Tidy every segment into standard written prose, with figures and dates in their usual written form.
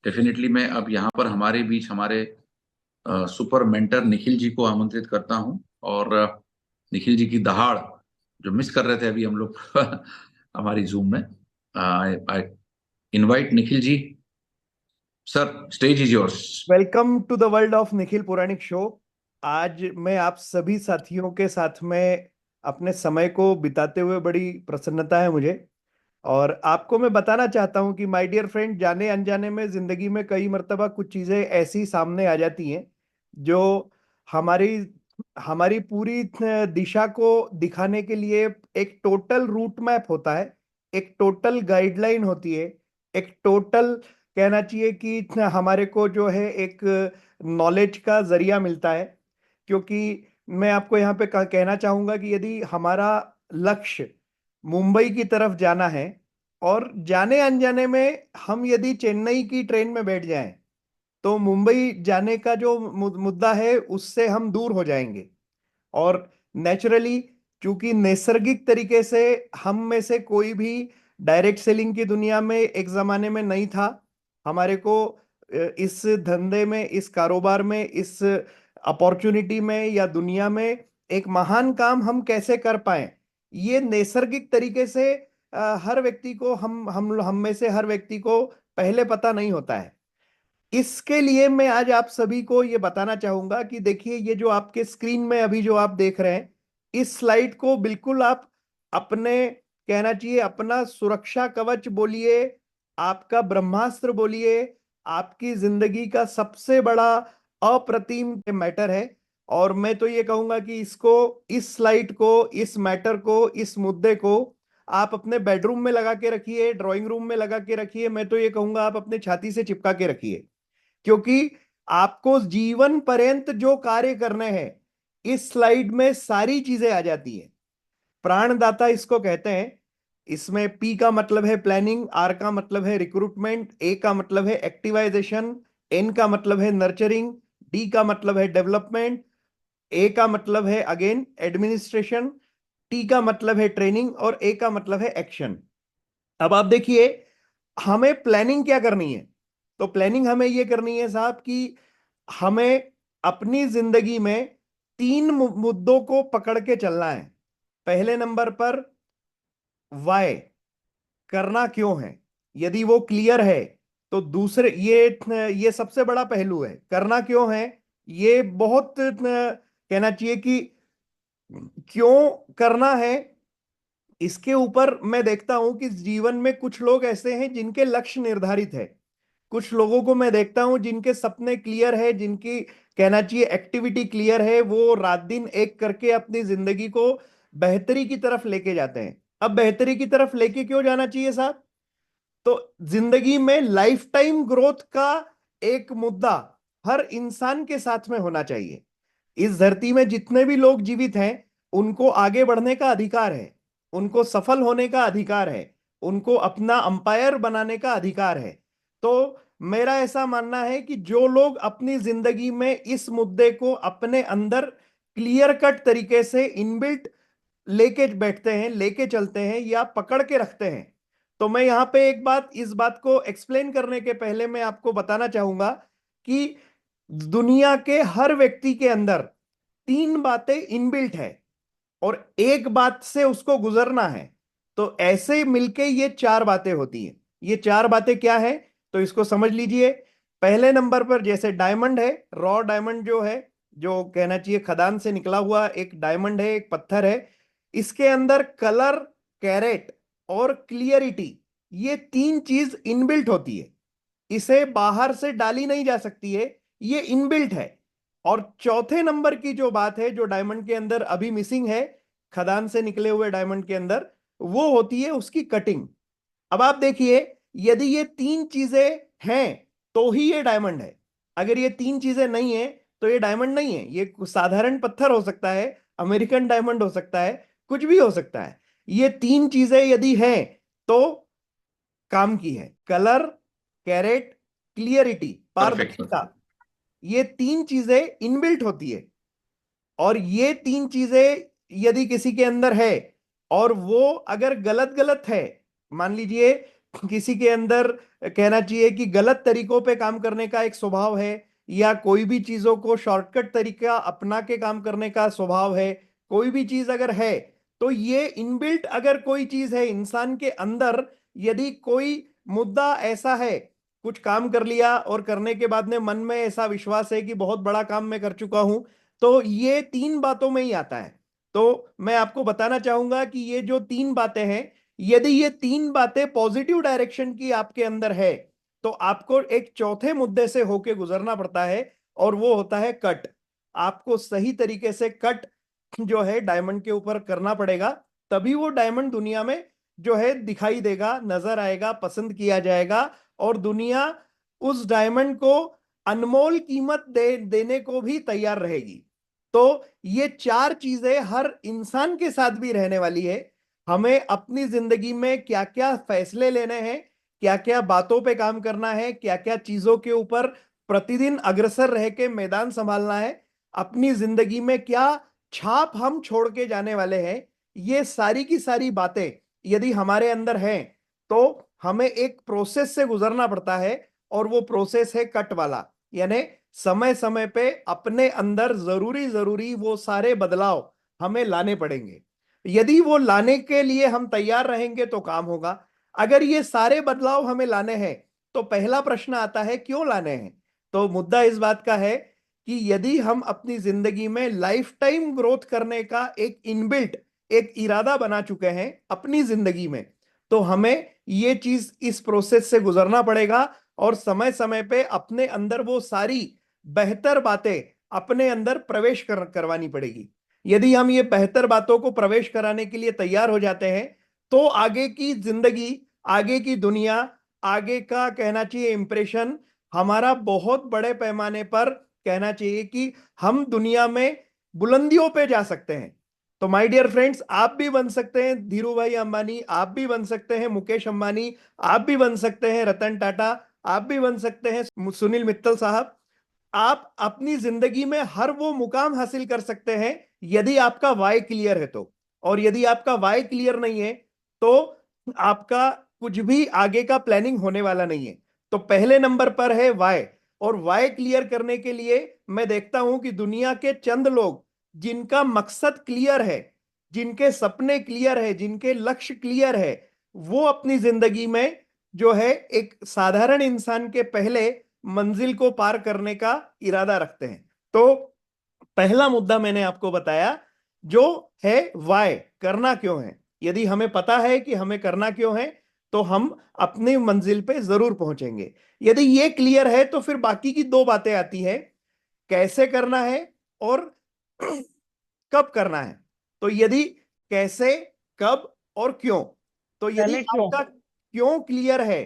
Definitely मैं अब यहाँ पर हमारे बीच हमारे सुपर मेंटर निखिल जी को आमंत्रित करता हूँ। और निखिल जी की दहाड़ जो मिस कर रहे थे अभी हम लोग हमारी जूम में। I invite Nikhil ji. Sir, stage is yours. Welcome to the world of Nikhil Puranik show. आज मैं आप सभी साथियों के साथ में अपने समय को बिताते हुए बड़ी प्रसन्नता है मुझे। और आपको मैं बताना चाहता हूं कि माय डियर फ्रेंड, जाने अनजाने में जिंदगी में कई मर्तबा कुछ चीजें ऐसी सामने आ जाती हैं जो हमारी हमारी पूरी दिशा को दिखाने के लिए एक टोटल रूट मैप होता है, एक टोटल गाइडलाइन होती है, एक टोटल कहना चाहिए कि हमारे को जो है एक नॉलेज का जरिया मिलता है। क्योंकि मैं आपको यहाँ पे कहना चाहूंगा कि यदि हमारा लक्ष्य मुंबई की तरफ जाना है और जाने अनजाने में हम यदि चेन्नई की ट्रेन में बैठ जाएं तो मुंबई जाने का जो मुद्दा है उससे हम दूर हो जाएंगे। और नेचुरली, चूंकि नैसर्गिक तरीके से हम में से कोई भी डायरेक्ट सेलिंग की दुनिया में एक जमाने में नहीं था। हमारे को इस धंधे में, इस कारोबार में, इस अपॉर्चुनिटी में या दुनिया में एक महान काम हम कैसे कर पाए, ये नैसर्गिक तरीके से हर व्यक्ति को, हम में से हर व्यक्ति को पहले पता नहीं होता है। इसके लिए मैं आज आप सभी को ये बताना चाहूंगा कि देखिए, ये जो आपके स्क्रीन में अभी जो आप देख रहे हैं, इस स्लाइड को बिल्कुल आप अपने, कहना चाहिए अपना सुरक्षा कवच बोलिए, आपका ब्रह्मास्त्र बोलिए, आपकी जिंदगी का सबसे बड़ा अप्रतिम मैटर है। और मैं तो ये कहूंगा कि इसको, इस स्लाइड को, इस मैटर को, इस मुद्दे को आप अपने बेडरूम में लगा के रखिए, ड्राइंग रूम में लगा के रखिए, मैं तो ये कहूंगा आप अपने छाती से चिपका के रखिए। क्योंकि आपको जीवन पर्यंत जो कार्य करने हैं, इस स्लाइड में सारी चीजें आ जाती है। प्राणदाता इसको कहते हैं। इसमें पी का मतलब है प्लानिंग, आर का मतलब है रिक्रूटमेंट, ए का मतलब है एक्टिवाइजेशन, एन का मतलब है नर्चरिंग, डी का मतलब है डेवलपमेंट, ए का मतलब है अगेन एडमिनिस्ट्रेशन, टी का मतलब है ट्रेनिंग और ए का मतलब है एक्शन। अब आप देखिए, हमें प्लानिंग क्या करनी है। तो प्लानिंग हमें यह करनी है साहब कि हमें अपनी जिंदगी में तीन मुद्दों को पकड़ के चलना है। पहले नंबर पर वाई, करना क्यों है। यदि वो क्लियर है तो दूसरे, ये सबसे बड़ा पहलू है, करना क्यों है। ये बहुत कहना चाहिए कि क्यों करना है, इसके ऊपर मैं देखता हूं कि जीवन में कुछ लोग ऐसे हैं जिनके लक्ष्य निर्धारित है। कुछ लोगों को मैं देखता हूं जिनके सपने क्लियर है, जिनकी कहना चाहिए एक्टिविटी क्लियर है, वो रात दिन एक करके अपनी जिंदगी को बेहतरी की तरफ लेके जाते हैं। अब बेहतरी की तरफ लेके क्यों जाना चाहिए साहब? तो जिंदगी में लाइफ टाइम ग्रोथ का एक मुद्दा हर इंसान के साथ में होना चाहिए। इस धरती में जितने भी लोग जीवित हैं, उनको आगे बढ़ने का अधिकार है, उनको सफल होने का अधिकार है, उनको अपना अंपायर बनाने का अधिकार है। तो मेरा ऐसा मानना है कि जो लोग अपनी जिंदगी में इस मुद्दे को अपने अंदर क्लियर कट तरीके से इनबिल्ट लेके बैठते हैं, लेके चलते हैं या पकड़ के रखते हैं, तो मैं यहां पे एक बात, इस बात को एक्सप्लेन करने के पहले मैं आपको बताना चाहूंगा कि दुनिया के हर व्यक्ति के अंदर तीन बातें इनबिल्ट है और एक बात से उसको गुजरना है। तो ऐसे मिलके ये चार बातें होती हैं। ये चार बातें क्या है, तो इसको समझ लीजिए। पहले नंबर पर जैसे डायमंड है, रॉ डायमंड जो है, जो कहना चाहिए खदान से निकला हुआ एक डायमंड है, एक पत्थर है। इसके अंदर कलर, कैरेट और क्लियरिटी, ये तीन चीज इनबिल्ट होती है। इसे बाहर से डाली नहीं जा सकती है, ये इनबिल्ट है। और चौथे नंबर की जो बात है, जो डायमंड के अंदर अभी मिसिंग है, खदान से निकले हुए डायमंड के अंदर, वो होती है उसकी कटिंग। अब आप देखिए, यदि ये तीन चीजें हैं तो ही ये डायमंड है। अगर ये तीन चीजें नहीं है तो ये डायमंड नहीं है। ये साधारण पत्थर हो सकता है, अमेरिकन डायमंड हो सकता है, कुछ भी हो सकता है। ये तीन चीजें यदि हैं तो काम की है। Colour, carat, clarity, perfect sir. पारदर्शिता, ये तीन चीजें इनबिल्ट होती है। और ये तीन चीजें यदि किसी के अंदर है और वो अगर गलत गलत है, मान लीजिए किसी के अंदर कहना चाहिए कि गलत तरीकों पे काम करने का एक स्वभाव है, या कोई भी चीजों को शॉर्टकट तरीका अपना के काम करने का स्वभाव है, कोई भी चीज अगर है, तो ये इनबिल्ट अगर कोई चीज है इंसान के अंदर, यदि कोई मुद्दा ऐसा है, कुछ काम कर लिया और करने के बाद में मन में ऐसा विश्वास है कि बहुत बड़ा काम मैं कर चुका हूं, तो ये तीन बातों में ही आता है। तो मैं आपको बताना चाहूंगा कि ये जो तीन बातें हैं, यदि ये तीन बातें पॉजिटिव डायरेक्शन की आपके अंदर है, तो आपको एक चौथे मुद्दे से होके गुजरना पड़ता है, और वो होता है कट। आपको सही तरीके से कट जो है डायमंड के ऊपर करना पड़ेगा, तभी वो डायमंड दुनिया में जो है दिखाई देगा, नजर आएगा, पसंद किया जाएगा, और दुनिया उस डायमंड को अनमोल कीमत देने को भी तैयार रहेगी। तो ये चार चीजें हर इंसान के साथ भी रहने वाली है। हमें अपनी जिंदगी में क्या क्या फैसले लेने हैं, क्या क्या बातों पे काम करना है, क्या क्या चीजों के ऊपर प्रतिदिन अग्रसर रह के मैदान संभालना है, अपनी जिंदगी में क्या छाप हम छोड़ के जाने वाले हैं, ये सारी की सारी बातें यदि हमारे अंदर हैं, तो हमें एक प्रोसेस से गुजरना पड़ता है, और वो प्रोसेस है कट वाला। यानी समय समय पे अपने अंदर जरूरी जरूरी वो सारे बदलाव हमें लाने पड़ेंगे। यदि वो लाने के लिए हम तैयार रहेंगे तो काम होगा। अगर ये सारे बदलाव हमें लाने हैं, तो पहला प्रश्न आता है क्यों लाने हैं। तो मुद्दा इस बात का है कि यदि हम अपनी जिंदगी में लाइफ टाइम ग्रोथ करने का एक इनबिल्ट एक इरादा बना चुके हैं अपनी जिंदगी में, तो हमें ये चीज इस प्रोसेस से गुजरना पड़ेगा, और समय समय पे अपने अंदर वो सारी बेहतर बातें अपने अंदर प्रवेश करवानी पड़ेगी। यदि हम ये बेहतर बातों को प्रवेश कराने के लिए तैयार हो जाते हैं, तो आगे की जिंदगी, आगे की दुनिया, आगे का कहना चाहिए इंप्रेशन हमारा बहुत बड़े पैमाने पर कहना चाहिए कि हम दुनिया में बुलंदियों पे जा सकते हैं। तो माय डियर फ्रेंड्स, आप भी बन सकते हैं धीरू भाई अंबानी, आप भी बन सकते हैं मुकेश अंबानी, आप भी बन सकते हैं रतन टाटा, आप भी बन सकते हैं सुनील मित्तल साहब। आप अपनी जिंदगी में हर वो मुकाम हासिल कर सकते हैं यदि आपका वाई क्लियर है तो। और यदि आपका वाई क्लियर नहीं है, तो आपका कुछ भी आगे का प्लानिंग होने वाला नहीं है। तो पहले नंबर पर है वाई। और वाई क्लियर करने के लिए मैं देखता हूं कि दुनिया के चंद लोग जिनका मकसद क्लियर है, जिनके सपने क्लियर है, जिनके लक्ष्य क्लियर है, वो अपनी जिंदगी में जो है एक साधारण इंसान के पहले मंजिल को पार करने का इरादा रखते हैं। तो पहला मुद्दा मैंने आपको बताया, जो है वाय, करना क्यों है। यदि हमें पता है कि हमें करना क्यों है, तो हम अपनी मंजिल पे जरूर पहुंचेंगे। यदि ये क्लियर है, तो फिर बाकी की दो बातें आती है, कैसे करना है और कब करना है। तो यदि कैसे, कब और क्यों, तो यदि पहले क्यों। आपका क्यों क्लियर है,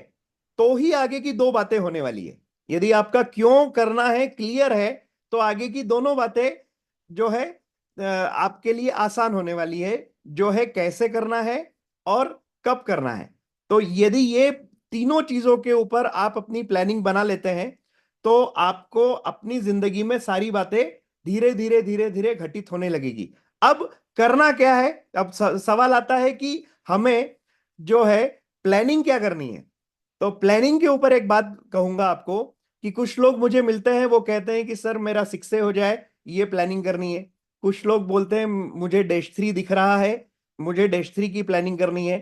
तो ही आगे की दो बातें होने वाली है। यदि आपका क्यों करना है क्लियर है, तो आगे की दोनों बातें जो है आपके लिए आसान होने वाली है, जो है कैसे करना है और कब करना है। तो यदि ये तीनों चीजों के ऊपर आप अपनी प्लानिंग बना लेते हैं, तो आपको अपनी जिंदगी में सारी बातें धीरे धीरे धीरे धीरे घटित होने लगेगी। अब करना क्या है, अब सवाल आता है कि हमें जो है प्लानिंग क्या करनी है। तो प्लानिंग के ऊपर एक बात कहूंगा आपको, कि कुछ लोग मुझे मिलते हैं, वो कहते हैं कि सर मेरा 6 हो जाए, ये प्लानिंग करनी है। कुछ लोग बोलते हैं मुझे -3 दिख रहा है, मुझे -3 की प्लानिंग करनी है।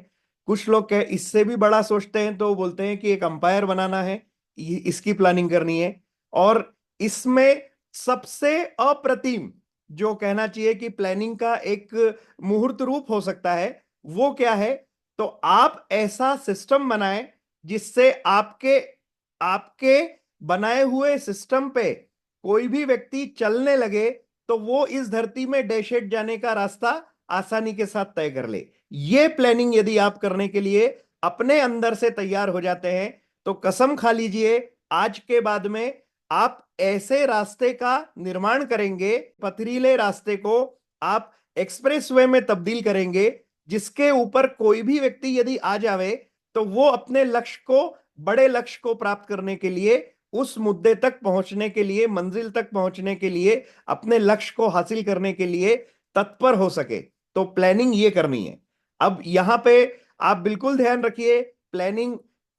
कुछ लोग कह इससे भी बड़ा सोचते हैं, तो वो बोलते हैं कि एक अंपायर बनाना है, इसकी प्लानिंग करनी है। और इसमें सबसे अप्रतिम जो कहना चाहिए कि प्लानिंग का एक मुहूर्त रूप हो सकता है, वो क्या है। तो आप ऐसा सिस्टम बनाएं जिससे आपके आपके बनाए हुए सिस्टम पे कोई भी व्यक्ति चलने लगे, तो वो इस धरती में डैशेट जाने का रास्ता आसानी के साथ तय कर ले। ये प्लानिंग यदि आप करने के लिए अपने अंदर से तैयार हो जाते हैं, तो कसम खा लीजिए आज के बाद में आप ऐसे रास्ते का निर्माण करेंगे, पथरीले रास्ते को आप एक्सप्रेसवे में तब्दील करेंगे, जिसके ऊपर कोई भी व्यक्ति यदि आ जावे, तो वो अपने लक्ष्य को, बड़े लक्ष्य को प्राप्त करने के लिए, उस मुद्दे तक पहुंचने के लिए, मंजिल तक पहुंचने के लिए, अपने लक्ष्य को हासिल करने के लिए तत्पर हो सके। तो प्लानिंग ये करनी है। अब यहां पे आप बिल्कुल ध्यान रखिए, प्लानिंग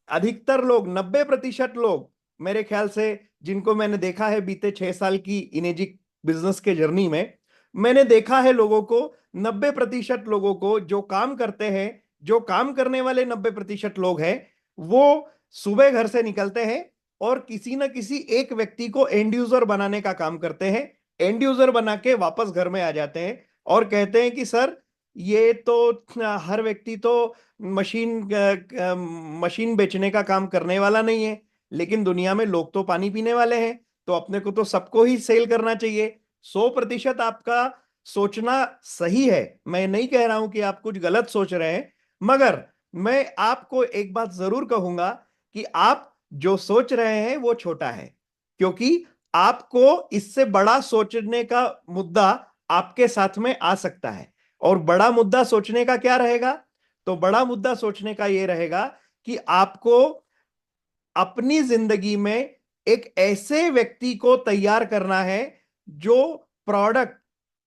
अधिकतर लोग, 90% लोग मेरे ख्याल से, जिनको मैंने देखा है बीते 6 साल की इनेजिक बिजनेस के जर्नी में, मैंने देखा है लोगों को, 90% लोगों को जो काम करते हैं, जो काम करने वाले 90% लोग हैं, वो सुबह घर से निकलते हैं और किसी ना किसी एक व्यक्ति को एंड यूजर बनाने का काम करते हैं। एंड यूजर बना के वापस घर में आ जाते हैं और कहते हैं कि सर, ये तो हर व्यक्ति तो मशीन मशीन बेचने का काम करने वाला नहीं है, लेकिन दुनिया में लोग तो पानी पीने वाले हैं, तो अपने को तो सबको ही सेल करना चाहिए। 100% आपका सोचना सही है, मैं नहीं कह रहा हूं कि आप कुछ गलत सोच रहे हैं, मगर मैं आपको एक बात जरूर कहूंगा कि आप जो सोच रहे हैं वो छोटा है, क्योंकि आपको इससे बड़ा सोचने का मुद्दा आपके साथ में आ सकता है। और बड़ा मुद्दा सोचने का क्या रहेगा? तो बड़ा मुद्दा सोचने का यह रहेगा कि आपको अपनी जिंदगी में एक ऐसे व्यक्ति को तैयार करना है जो प्रोडक्ट,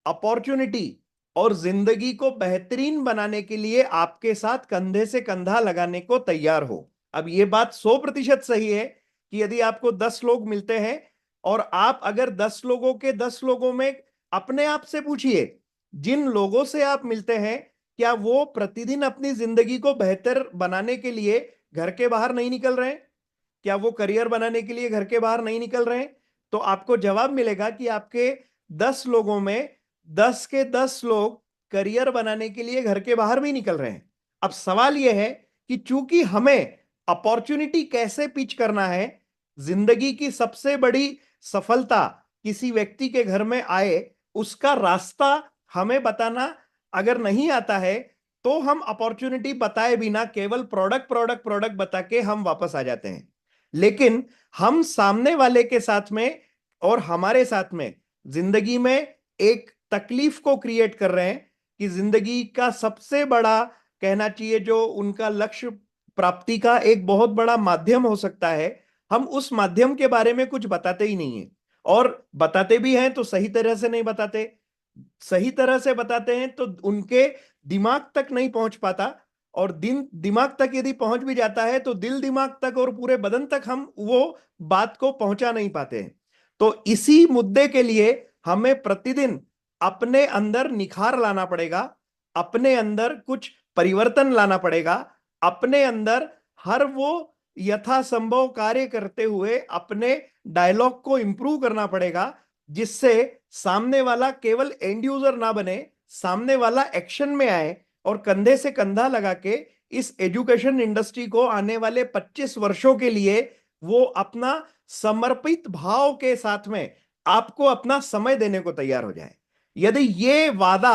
अपॉर्चुनिटी और जिंदगी को बेहतरीन बनाने के लिए आपके साथ कंधे से कंधा लगाने को तैयार हो। अब यह बात 100% सही है कि यदि आपको 10 लोग मिलते हैं और आप अगर 10 लोगों के 10 लोगों में अपने आप से पूछिए, जिन लोगों से आप मिलते हैं, क्या वो प्रतिदिन अपनी जिंदगी को बेहतर बनाने के लिए घर के बाहर नहीं निकल रहे हैं? क्या वो करियर बनाने के लिए घर के बाहर नहीं निकल रहे हैं? तो आपको जवाब मिलेगा कि आपके 10 लोगों में 10 के 10 लोग करियर बनाने के लिए घर के बाहर भी निकल रहे हैं। अब सवाल यह है कि चूंकि हमें अपॉर्चुनिटी कैसे पिच करना है, जिंदगी की सबसे बड़ी सफलता किसी व्यक्ति के घर में आए, उसका रास्ता हमें बताना अगर नहीं आता है, तो हम अपॉर्चुनिटी बताए बिना केवल प्रोडक्ट प्रोडक्ट प्रोडक्ट बता के हम वापस आ जाते हैं। लेकिन हम सामने वाले के साथ में और हमारे साथ में जिंदगी में एक तकलीफ को क्रिएट कर रहे हैं कि जिंदगी का सबसे बड़ा, कहना चाहिए, जो उनका लक्ष्य प्राप्ति का एक बहुत बड़ा माध्यम हो सकता है, हम उस माध्यम के बारे में कुछ बताते ही नहीं है। और बताते भी हैं तो सही तरह से नहीं बताते, सही तरह से बताते हैं तो उनके दिमाग तक नहीं पहुंच पाता, और दिन दिमाग तक यदि पहुंच भी जाता है तो दिल दिमाग तक और पूरे बदन तक हम वो बात को पहुंचा नहीं पाते हैं। तो इसी मुद्दे के लिए हमें प्रतिदिन अपने अंदर निखार लाना पड़ेगा, अपने अंदर कुछ परिवर्तन लाना पड़ेगा, अपने अंदर हर वो यथासंभव कार्य करते हुए अपने डायलॉग को इंप्रूव करना पड़ेगा, जिससे सामने वाला केवल एंड यूजर ना बने, सामने वाला एक्शन में आए और कंधे से कंधा लगा के इस एजुकेशन इंडस्ट्री को आने वाले 25 वर्षों के लिए वो अपना समर्पित भाव के साथ में आपको अपना समय देने को तैयार हो जाए। यदि ये वादा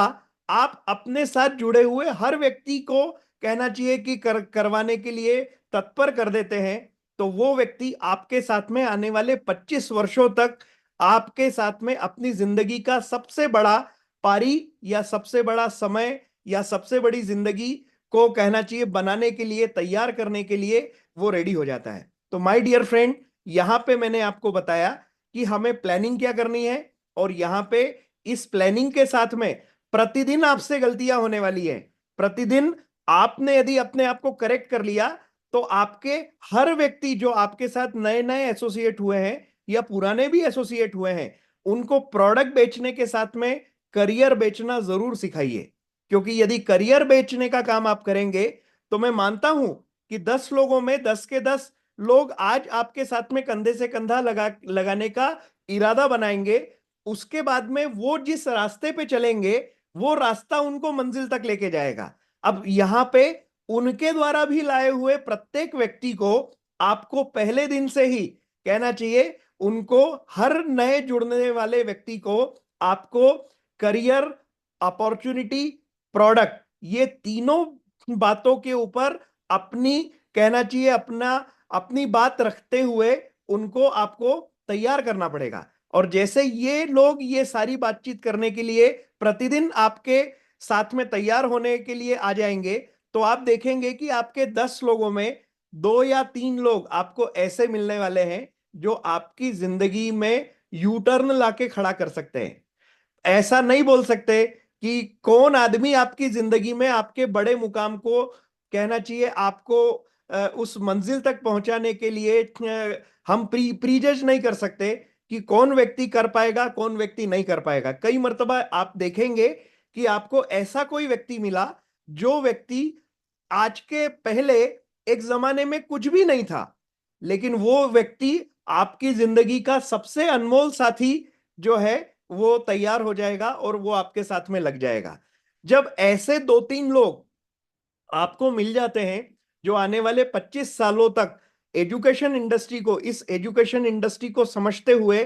आप अपने साथ जुड़े हुए हर व्यक्ति को, कहना चाहिए कि करवाने के लिए तत्पर कर देते हैं, तो वो व्यक्ति आपके साथ में आने वाले 25 वर्षों तक आपके साथ में अपनी जिंदगी का सबसे बड़ा पारी या सबसे बड़ा समय या सबसे बड़ी जिंदगी को, कहना चाहिए, बनाने के लिए, तैयार करने के लिए वो रेडी हो जाता है। तो माय डियर फ्रेंड, यहां पे मैंने आपको बताया कि हमें प्लानिंग क्या करनी है, और यहां पे इस प्लानिंग के साथ में प्रतिदिन आपसे गलतियां होने वाली है। प्रतिदिन आपने यदि अपने आप को करेक्ट कर लिया, तो आपके हर व्यक्ति जो आपके साथ नए नए एसोसिएट हुए हैं या पुराने भी एसोसिएट हुए हैं, उनको प्रोडक्ट बेचने के साथ में करियर बेचना जरूर सिखाइए। क्योंकि यदि करियर बेचने का काम आप करेंगे, तो मैं मानता हूं कि 10 लोगों में 10 के 10 लोग आज आपके साथ में कंधे से कंधा लगाने का इरादा बनाएंगे। उसके बाद में वो जिस रास्ते पे चलेंगे, वो रास्ता उनको मंजिल तक लेके जाएगा। अब यहां पे उनके द्वारा भी लाए हुए प्रत्येक व्यक्ति को आपको पहले दिन से ही, कहना चाहिए, उनको, हर नए जुड़ने वाले व्यक्ति को आपको करियर, अपॉर्चुनिटी, प्रोडक्ट, ये तीनों बातों के ऊपर अपनी, कहना चाहिए, अपनी बात रखते हुए उनको आपको तैयार करना पड़ेगा। और जैसे ये लोग ये सारी बातचीत करने के लिए प्रतिदिन आपके साथ में तैयार होने के लिए आ जाएंगे, तो आप देखेंगे कि आपके 10 लोगों में 2 या 3 लोग आपको ऐसे मिलने वाले हैं जो आपकी जिंदगी में यू टर्न लाके खड़ा कर सकते हैं। ऐसा नहीं बोल सकते कि कौन आदमी आपकी जिंदगी में आपके बड़े मुकाम को, कहना चाहिए, आपको उस मंजिल तक पहुंचाने के लिए हम प्रीजज नहीं कर सकते कि कौन व्यक्ति कर पाएगा, कौन व्यक्ति नहीं कर पाएगा। कई मर्तबा आप देखेंगे कि आपको ऐसा कोई व्यक्ति मिला जो व्यक्ति आज के पहले एक जमाने में कुछ भी नहीं था, लेकिन वो व्यक्ति आपकी जिंदगी का सबसे अनमोल साथी जो है वो तैयार हो जाएगा और वो आपके साथ में लग जाएगा। जब ऐसे दो तीन लोग आपको मिल जाते हैं जो आने वाले 25 सालों तक एजुकेशन इंडस्ट्री को, इस एजुकेशन इंडस्ट्री को समझते हुए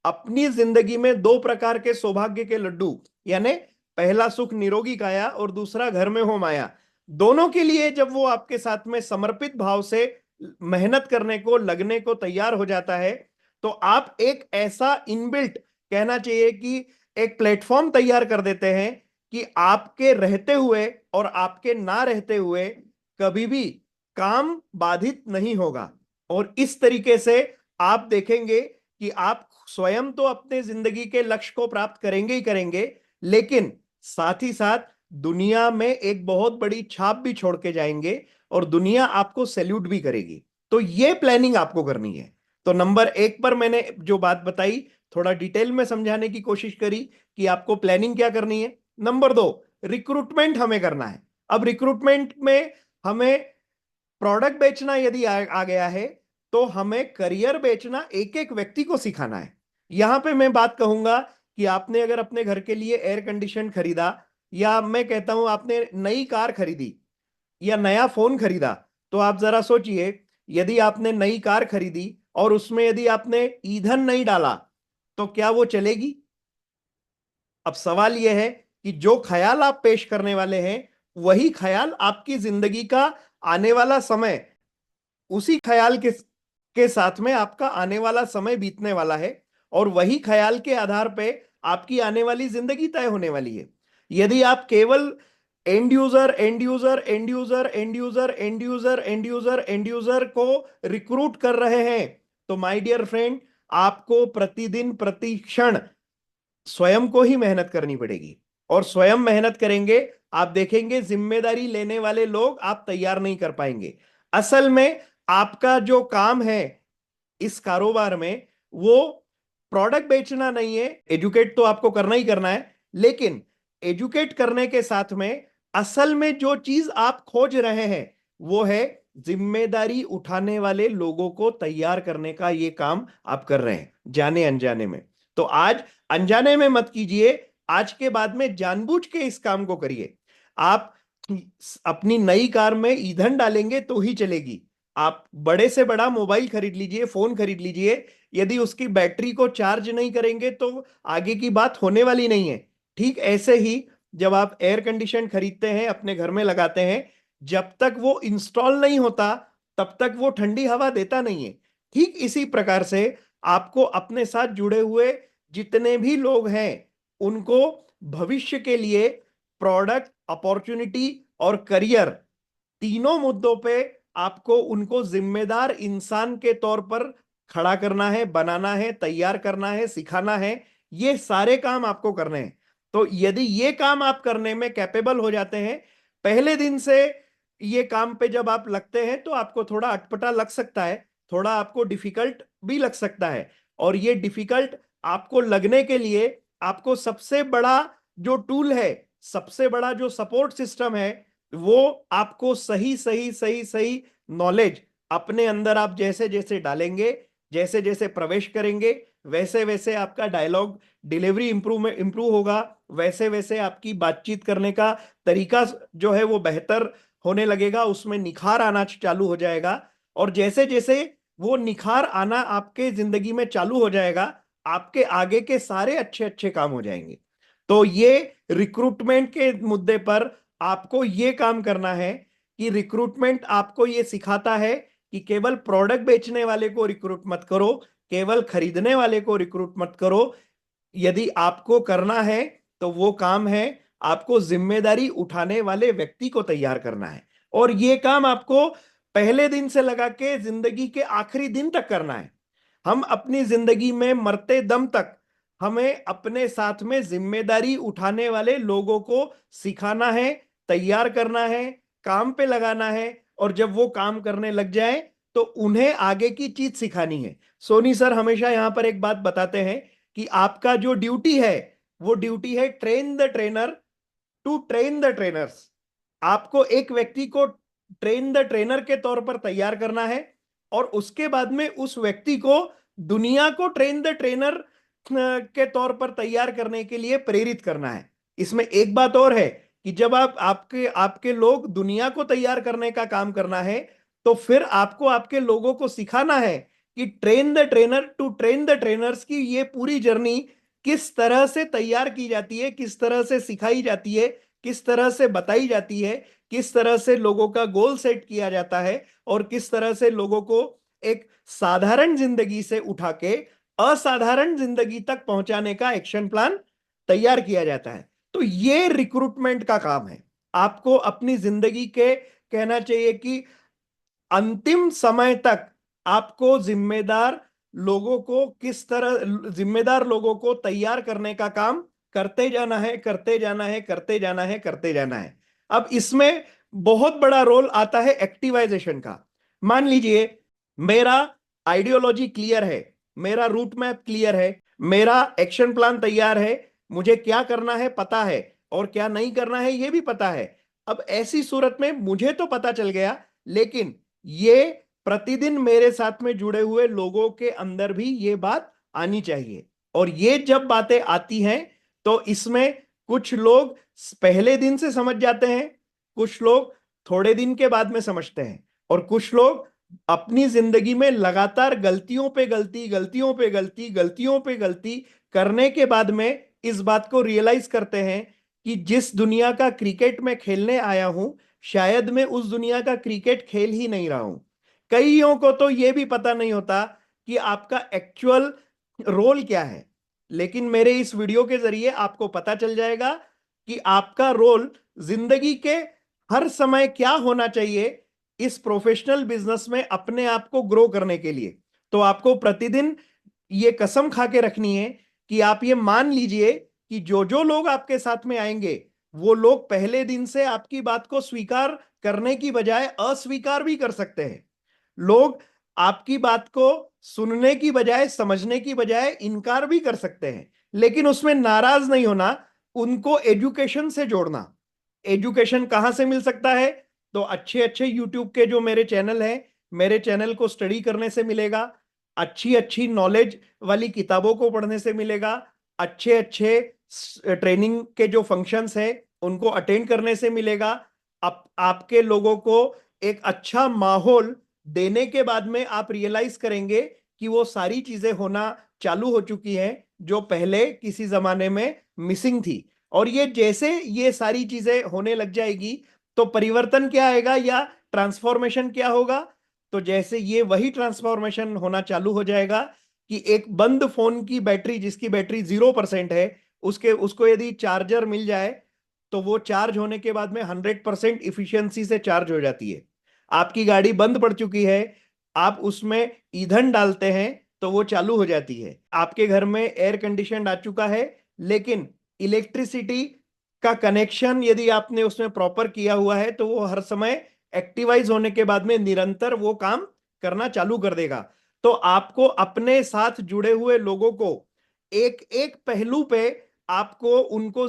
अपनी जिंदगी में दो प्रकार के सौभाग्य के लड्डू, यानी पहला सुख निरोगी काया और दूसरा घर में हो माया, दोनों के लिए जब वो आपके साथ में समर्पित भाव से मेहनत करने को, लगने को तैयार हो जाता है, तो आप एक ऐसा इनबिल्ट, कहना चाहिए कि एक प्लेटफॉर्म तैयार कर देते हैं कि आपके रहते हुए और आपके ना रहते हुए कभी भी काम बाधित नहीं होगा। और इस तरीके से आप देखेंगे कि आप स्वयं तो अपने जिंदगी के लक्ष्य को प्राप्त करेंगे ही करेंगे, लेकिन साथ ही साथ दुनिया में एक बहुत बड़ी छाप भी छोड़ के जाएंगे और दुनिया आपको सैल्यूट भी करेगी। तो ये प्लानिंग आपको करनी है। तो नंबर एक पर मैंने जो बात बताई, थोड़ा डिटेल में समझाने की कोशिश करी कि आपको प्लानिंग क्या करनी है। नंबर दो, रिक्रूटमेंट हमें करना है। अब रिक्रूटमेंट में हमें प्रोडक्ट बेचना यदि आ गया है, तो हमें करियर बेचना एक एक व्यक्ति को सिखाना है। यहां पे मैं बात कहूंगा कि आपने अगर अपने घर के लिए एयर कंडीशन खरीदा, या मैं कहता हूं आपने नई कार खरीदी या नया फोन खरीदा, तो आप जरा सोचिए, यदि आपने नई कार खरीदी और उसमें यदि आपने ईंधन नहीं डाला तो क्या वो चलेगी? अब सवाल यह है कि जो ख्याल आप पेश करने वाले हैं, वही ख्याल आपकी जिंदगी का आने वाला समय, उसी ख्याल के साथ में आपका आने वाला समय बीतने वाला है, और वही ख्याल के आधार पे आपकी आने वाली जिंदगी तय होने वाली है। यदि आप केवल and user and user and user and user and user and user and user को रिक्रूट कर रहे हैं, तो माय डियर फ्रेंड, आपको प्रतिदिन प्रति क्षण स्वयं को ही मेहनत करनी पड़ेगी। और स्वयं मेहनत करेंगे, आप देखेंगे जिम्मेदारी लेने वाले लोग आप तैयार नहीं कर पाएंगे। असल में आपका जो काम है इस कारोबार में, वो प्रोडक्ट बेचना नहीं है। एजुकेट तो आपको करना ही करना है, लेकिन एजुकेट करने के साथ में असल में जो चीज आप खोज रहे हैं वो है जिम्मेदारी उठाने वाले लोगों को तैयार करने का। ये काम आप कर रहे हैं जाने अनजाने में। तो आज अनजाने में मत कीजिए, आज के बाद में जानबूझ के इस काम को करिए। आप अपनी नई कार में ईंधन डालेंगे तो ही चलेगी। आप बड़े से बड़ा मोबाइल खरीद लीजिए, फोन खरीद लीजिए, यदि उसकी बैटरी को चार्ज नहीं करेंगे तो आगे की बात होने वाली नहीं है। ठीक ऐसे ही जब आप एयर कंडीशन खरीदते हैं, अपने घर में लगाते हैं, जब तक वो इंस्टॉल नहीं होता तब तक वो ठंडी हवा देता नहीं है। ठीक इसी प्रकार से आपको अपने साथ जुड़े हुए जितने भी लोग हैं उनको भविष्य के लिए प्रोडक्ट, अपॉर्चुनिटी और करियर, तीनों मुद्दों पे आपको उनको जिम्मेदार इंसान के तौर पर खड़ा करना है, बनाना है, तैयार करना है, सिखाना है। ये सारे काम आपको करने हैं। तो यदि ये काम आप करने में कैपेबल हो जाते हैं, पहले दिन से ये काम पे जब आप लगते हैं तो आपको थोड़ा अटपटा लग सकता है, थोड़ा आपको डिफिकल्ट भी लग सकता है। और ये डिफिकल्ट आपको लगने के लिए आपको सबसे बड़ा जो टूल है, सबसे बड़ा जो सपोर्ट सिस्टम है, वो आपको सही सही सही सही नॉलेज अपने अंदर आप जैसे जैसे डालेंगे, जैसे जैसे प्रवेश करेंगे, वैसे वैसे आपका डायलॉग डिलीवरी इंप्रूव होगा, वैसे वैसे आपकी बातचीत करने का तरीका जो है वो बेहतर होने लगेगा, उसमें निखार आना चालू हो जाएगा। और जैसे जैसे वो निखार आना आपके जिंदगी में चालू हो जाएगा, आपके आगे के सारे अच्छे अच्छे काम हो जाएंगे। तो ये रिक्रूटमेंट के मुद्दे पर आपको ये काम करना है कि रिक्रूटमेंट आपको ये सिखाता है कि केवल प्रोडक्ट बेचने वाले को रिक्रूट मत करो, केवल खरीदने वाले को रिक्रूट मत करो। यदि आपको करना है तो वो काम है आपको जिम्मेदारी उठाने वाले व्यक्ति को तैयार करना है। और ये काम आपको पहले दिन से लगा के जिंदगी के आखिरी दिन तक करना है। हम अपनी जिंदगी में मरते दम तक हमें अपने साथ में जिम्मेदारी उठाने वाले लोगों को सिखाना है, तैयार करना है, काम पे लगाना है, और जब वो काम करने लग जाए तो उन्हें आगे की चीज सिखानी है। सोनी सर हमेशा यहां पर एक बात बताते हैं कि आपका जो ड्यूटी है वो ड्यूटी है train the trainer to train the trainers. आपको एक व्यक्ति को ट्रेन द ट्रेनर के तौर पर तैयार करना है और उसके बाद में उस व्यक्ति को दुनिया को ट्रेन द ट्रेनर के तौर पर तैयार करने के लिए प्रेरित करना है। इसमें एक बात और है कि जब आप आपके आपके लोग दुनिया को तैयार करने का काम करना है तो फिर आपको आपके लोगों को सिखाना है कि train the trainer to train the trainers की ये पूरी जर्नी किस तरह से तैयार की जाती है, किस तरह से सिखाई जाती है, किस तरह से बताई जाती है, किस तरह से लोगों का गोल सेट किया जाता है और किस तरह से लोगों को एक साधारण जिंदगी से उठा के असाधारण जिंदगी तक पहुंचाने का एक्शन प्लान तैयार किया जाता है। तो ये रिक्रूटमेंट का काम है। आपको अपनी जिंदगी के कहना चाहिए कि अंतिम समय तक आपको जिम्मेदार लोगों को तैयार करने का काम करते जाना है, करते जाना है, करते जाना है, करते जाना है। अब इसमें बहुत बड़ा रोल आता है एक्टिवाइजेशन का। मान लीजिए मेरा आइडियोलॉजी क्लियर है, मेरा रूट मैप क्लियर है, मेरा एक्शन प्लान तैयार है, मुझे क्या करना है पता है और क्या नहीं करना है यह भी पता है। अब ऐसी सूरत में मुझे तो पता चल गया, लेकिन ये प्रतिदिन मेरे साथ में जुड़े हुए लोगों के अंदर भी ये बात आनी चाहिए। और ये जब बातें आती हैं तो इसमें कुछ लोग पहले दिन से समझ जाते हैं, कुछ लोग थोड़े दिन के बाद में समझते हैं और कुछ लोग अपनी जिंदगी में लगातार गलतियों पे गलती, गलतियों पे गलती, गलतियों पे गलती करने के बाद में इस बात को रियलाइज करते हैं कि जिस दुनिया का क्रिकेट में खेलने आया हूं शायद मैं उस दुनिया का क्रिकेट खेल ही नहीं रहा हूं। कईयों को तो यह भी पता नहीं होता कि आपका एक्चुअल रोल क्या है, लेकिन मेरे इस वीडियो के जरिए आपको पता चल जाएगा कि आपका रोल जिंदगी के हर समय क्या होना चाहिए इस प्रोफेशनल बिजनेस में अपने आप को ग्रो करने के लिए। तो आपको प्रतिदिन ये कसम खा के रखनी है कि आप ये मान लीजिए कि जो जो लोग आपके साथ में आएंगे वो लोग पहले दिन से आपकी बात को स्वीकार करने की बजाय अस्वीकार भी कर सकते हैं। लोग आपकी बात को सुनने की बजाय, समझने की बजाय इनकार भी कर सकते हैं, लेकिन उसमें नाराज नहीं होना, उनको एजुकेशन से जोड़ना। एजुकेशन कहां से मिल सकता है? तो अच्छे अच्छे यूट्यूब के जो मेरे चैनल हैं, मेरे चैनल को स्टडी करने से मिलेगा, अच्छी अच्छी नॉलेज वाली किताबों को पढ़ने से मिलेगा, अच्छे अच्छे ट्रेनिंग के जो फंक्शंस हैं उनको अटेंड करने से मिलेगा। आपके लोगों को एक अच्छा माहौल देने के बाद में आप रियलाइज करेंगे कि वो सारी चीजें होना चालू हो चुकी हैं जो पहले किसी जमाने में मिसिंग थी। और ये जैसे ये सारी चीजें होने लग जाएगी तो परिवर्तन क्या आएगा या ट्रांसफॉर्मेशन क्या होगा? तो जैसे ये वही ट्रांसफॉर्मेशन होना चालू हो जाएगा कि एक बंद फोन की बैटरी, जिसकी बैटरी 0% है, उसके उसको यदि चार्जर मिल जाए तो वो चार्ज होने के बाद में 100% इफिशियंसी से चार्ज हो जाती है। आपकी गाड़ी बंद पड़ चुकी है, आप उसमें ईंधन डालते हैं तो वो चालू हो जाती है। आपके घर में एयर कंडीशन आ चुका है, लेकिन इलेक्ट्रिसिटी का कनेक्शन यदि आपने उसमें प्रॉपर किया हुआ है तो वो हर समय एक्टिवाइज होने के बाद में निरंतर वो काम करना चालू कर देगा। तो आपको अपने साथ जुड़े हुए लोगों को एक एक पहलू पे आपको उनको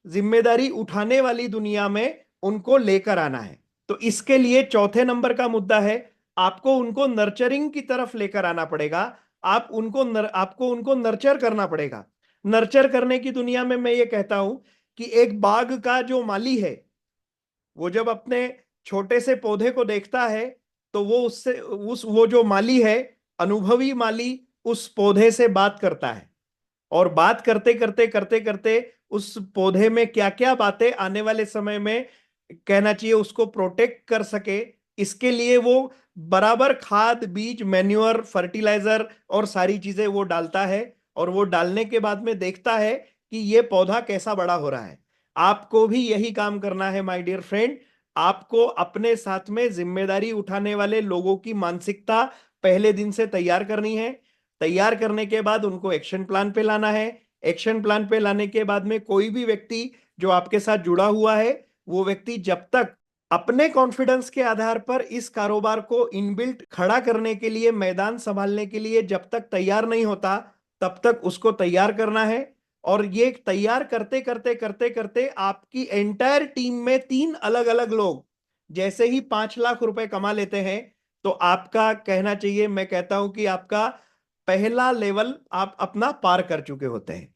जिम्मेदारी उठाने वाली दुनिया में उनको लेकर आना है। तो इसके लिए चौथे नंबर का मुद्दा है, आपको उनको नर्चरिंग की तरफ लेकर आना पड़ेगा। आपको उनको नर्चर करना पड़ेगा। नर्चर करने की दुनिया में मैं ये कहता हूं कि एक बाग का जो माली है वो जब अपने छोटे से पौधे को देखता है तो वो उससे उस वो जो माली है, अनुभवी माली, उस पौधे से बात करता है और बात करते करते करते करते उस पौधे में क्या क्या बातें आने वाले समय में कहना चाहिए उसको प्रोटेक्ट कर सके, इसके लिए वो बराबर खाद, बीज, मैन्योर, फर्टिलाइजर और सारी चीजें वो डालता है और वो डालने के बाद में देखता है कि ये पौधा कैसा बड़ा हो रहा है। आपको भी यही काम करना है माय डियर फ्रेंड। आपको अपने साथ में जिम्मेदारी उठाने वाले लोगों की मानसिकता पहले दिन से तैयार करनी है। तैयार करने के बाद उनको एक्शन प्लान पे लाना है। एक्शन प्लान पे लाने के बाद में कोई भी व्यक्ति जो आपके साथ जुड़ा हुआ है वो व्यक्ति जब तक अपने कॉन्फिडेंस के आधार पर इस कारोबार को इनबिल्ट खड़ा करने के लिए, मैदान संभालने के लिए जब तक तैयार नहीं होता तब तक उसको तैयार करना है। और ये तैयार करते करते करते करते आपकी एंटायर टीम में 3 अलग अलग लोग जैसे ही 5 लाख रुपए कमा लेते हैं, तो आपका कहना चाहिए, मैं कहता हूं कि आपका पहला लेवल आप अपना पार कर चुके होते हैं।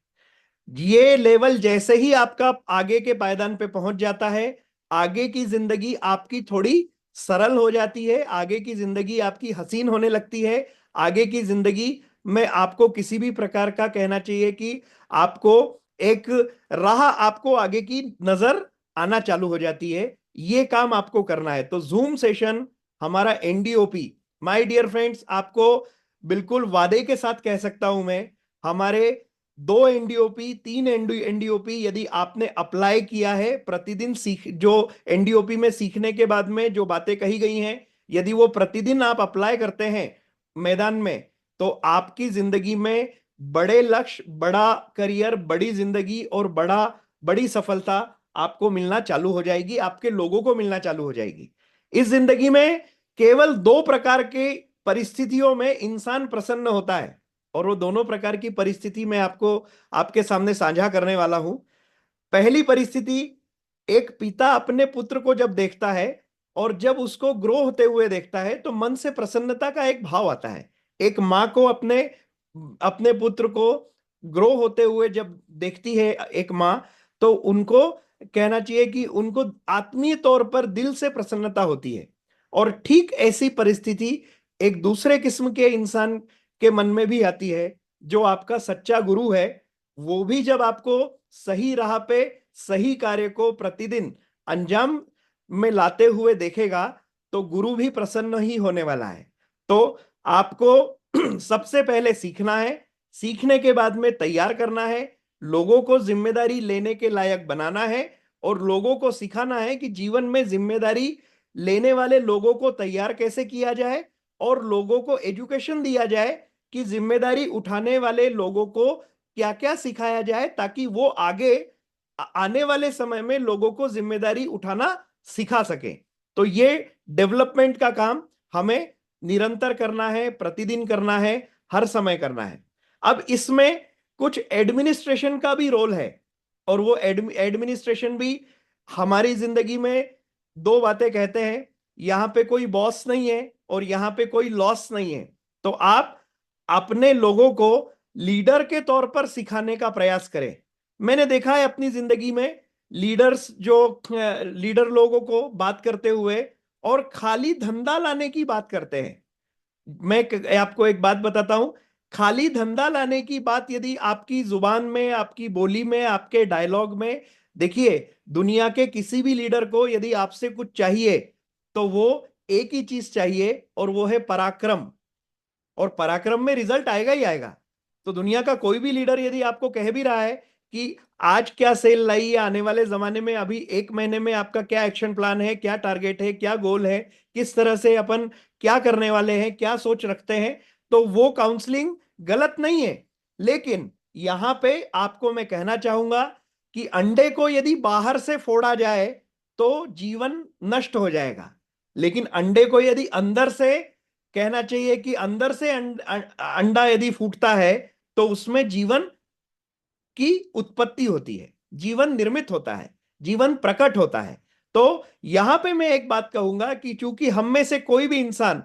ये लेवल जैसे ही आपका आगे के पायदान पे पहुंच जाता है, आगे की जिंदगी आपकी थोड़ी सरल हो जाती है, आगे की जिंदगी आपकी हसीन होने लगती है। आगे की जिंदगी में आपको किसी भी प्रकार का कहना चाहिए कि आपको एक राह आपको आगे की नजर आना चालू हो जाती है। ये काम आपको करना है। तो जूम सेशन हमारा एनडीओपी, माय डियर फ्रेंड्स, आपको बिल्कुल वादे के साथ कह सकता हूं मैं, हमारे 2 एनडीओपी 3 एनडीओपी यदि आपने अप्लाई किया है, प्रतिदिन सीख जो एनडीओपी में सीखने के बाद में जो बातें कही गई हैं, यदि वो प्रतिदिन आप अप्लाई करते हैं मैदान में, तो आपकी जिंदगी में बड़े लक्ष्य, बड़ा करियर, बड़ी जिंदगी और बड़ी सफलता आपको मिलना चालू हो जाएगी, आपके लोगों को मिलना चालू हो जाएगी। इस जिंदगी में केवल 2 प्रकार के परिस्थितियों में इंसान प्रसन्न होता है, और वो दोनों प्रकार की परिस्थिति मैं आपको आपके सामने साझा करने वाला हूं। पहली परिस्थिति, एक पिता अपने पुत्र को जब देखता है और जब उसको ग्रो होते हुए देखता है तो मन से प्रसन्नता का एक भाव आता है। एक माँ को अपने अपने पुत्र को ग्रो होते हुए जब देखती है एक माँ, तो उनको कहना चाहिए कि उनको आत्मीय तौर पर दिल से प्रसन्नता होती है। और ठीक ऐसी परिस्थिति एक दूसरे किस्म के इंसान के मन में भी आती है, जो आपका सच्चा गुरु है। वो भी जब आपको सही राह पे सही कार्य को प्रतिदिन अंजाम में लाते हुए देखेगा, तो गुरु भी प्रसन्न ही होने वाला है। तो आपको सबसे पहले सीखना है, सीखने के बाद में तैयार करना है, लोगों को जिम्मेदारी लेने के लायक बनाना है, और लोगों को सिखाना है कि जीवन में जिम्मेदारी लेने वाले लोगों को तैयार कैसे किया जाए, और लोगों को एजुकेशन दिया जाए कि जिम्मेदारी उठाने वाले लोगों को क्या क्या सिखाया जाए, ताकि वो आगे आने वाले समय में लोगों को जिम्मेदारी उठाना सिखा सके। तो ये डेवलपमेंट का काम हमें निरंतर करना है, प्रतिदिन करना है, हर समय करना है। अब इसमें कुछ एडमिनिस्ट्रेशन का भी रोल है, और वो एडमिनिस्ट्रेशन भी हमारी जिंदगी में 2 बातें कहते हैं, यहां पे कोई बॉस नहीं है और यहां पे कोई लॉस नहीं है। तो आप अपने लोगों को लीडर के तौर पर सिखाने का प्रयास करें। मैंने देखा है अपनी जिंदगी में लीडर्स जो लीडर लोगों को बात करते हुए और खाली धंधा लाने की बात करते हैं। मैं आपको एक बात बताता हूं, खाली धंधा लाने की बात यदि आपकी जुबान में, आपकी बोली में, आपके डायलॉग में, देखिए, दुनिया के किसी भी लीडर को यदि आपसे कुछ चाहिए तो वो एक ही चीज चाहिए, और वो है पराक्रम। और पराक्रम में रिजल्ट आएगा ही आएगा। तो दुनिया का कोई भी लीडर यदि आपको कह भी रहा है कि आज क्या सेल लाई है, आने वाले जमाने में अभी 1 महीने में आपका क्या एक्शन प्लान है, क्या टारगेट है, क्या गोल है, किस तरह से अपन क्या करने वाले हैं, क्या सोच रखते हैं, तो वो काउंसलिंग गलत नहीं है। लेकिन यहां पे आपको मैं कहना चाहूंगा कि अंडे को यदि बाहर से फोड़ा जाए तो जीवन नष्ट हो जाएगा, लेकिन अंडे को यदि अंदर से, कहना चाहिए कि अंदर से अंडा यदि फूटता है तो उसमें जीवन की उत्पत्ति होती है, जीवन निर्मित होता है, जीवन प्रकट होता है। तो यहां पे मैं एक बात कहूंगा कि चूंकि हम में से कोई भी इंसान,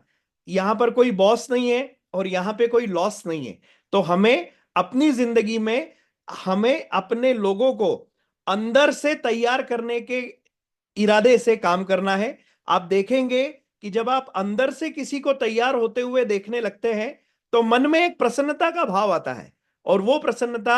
यहां पर कोई बॉस नहीं है और यहां पे कोई लॉस नहीं है, तो हमें अपनी जिंदगी में हमें अपने लोगों को अंदर से तैयार करने के इरादे से काम करना है। आप देखेंगे कि जब आप अंदर से किसी को तैयार होते हुए देखने लगते हैं तो मन में एक प्रसन्नता का भाव आता है, और वो प्रसन्नता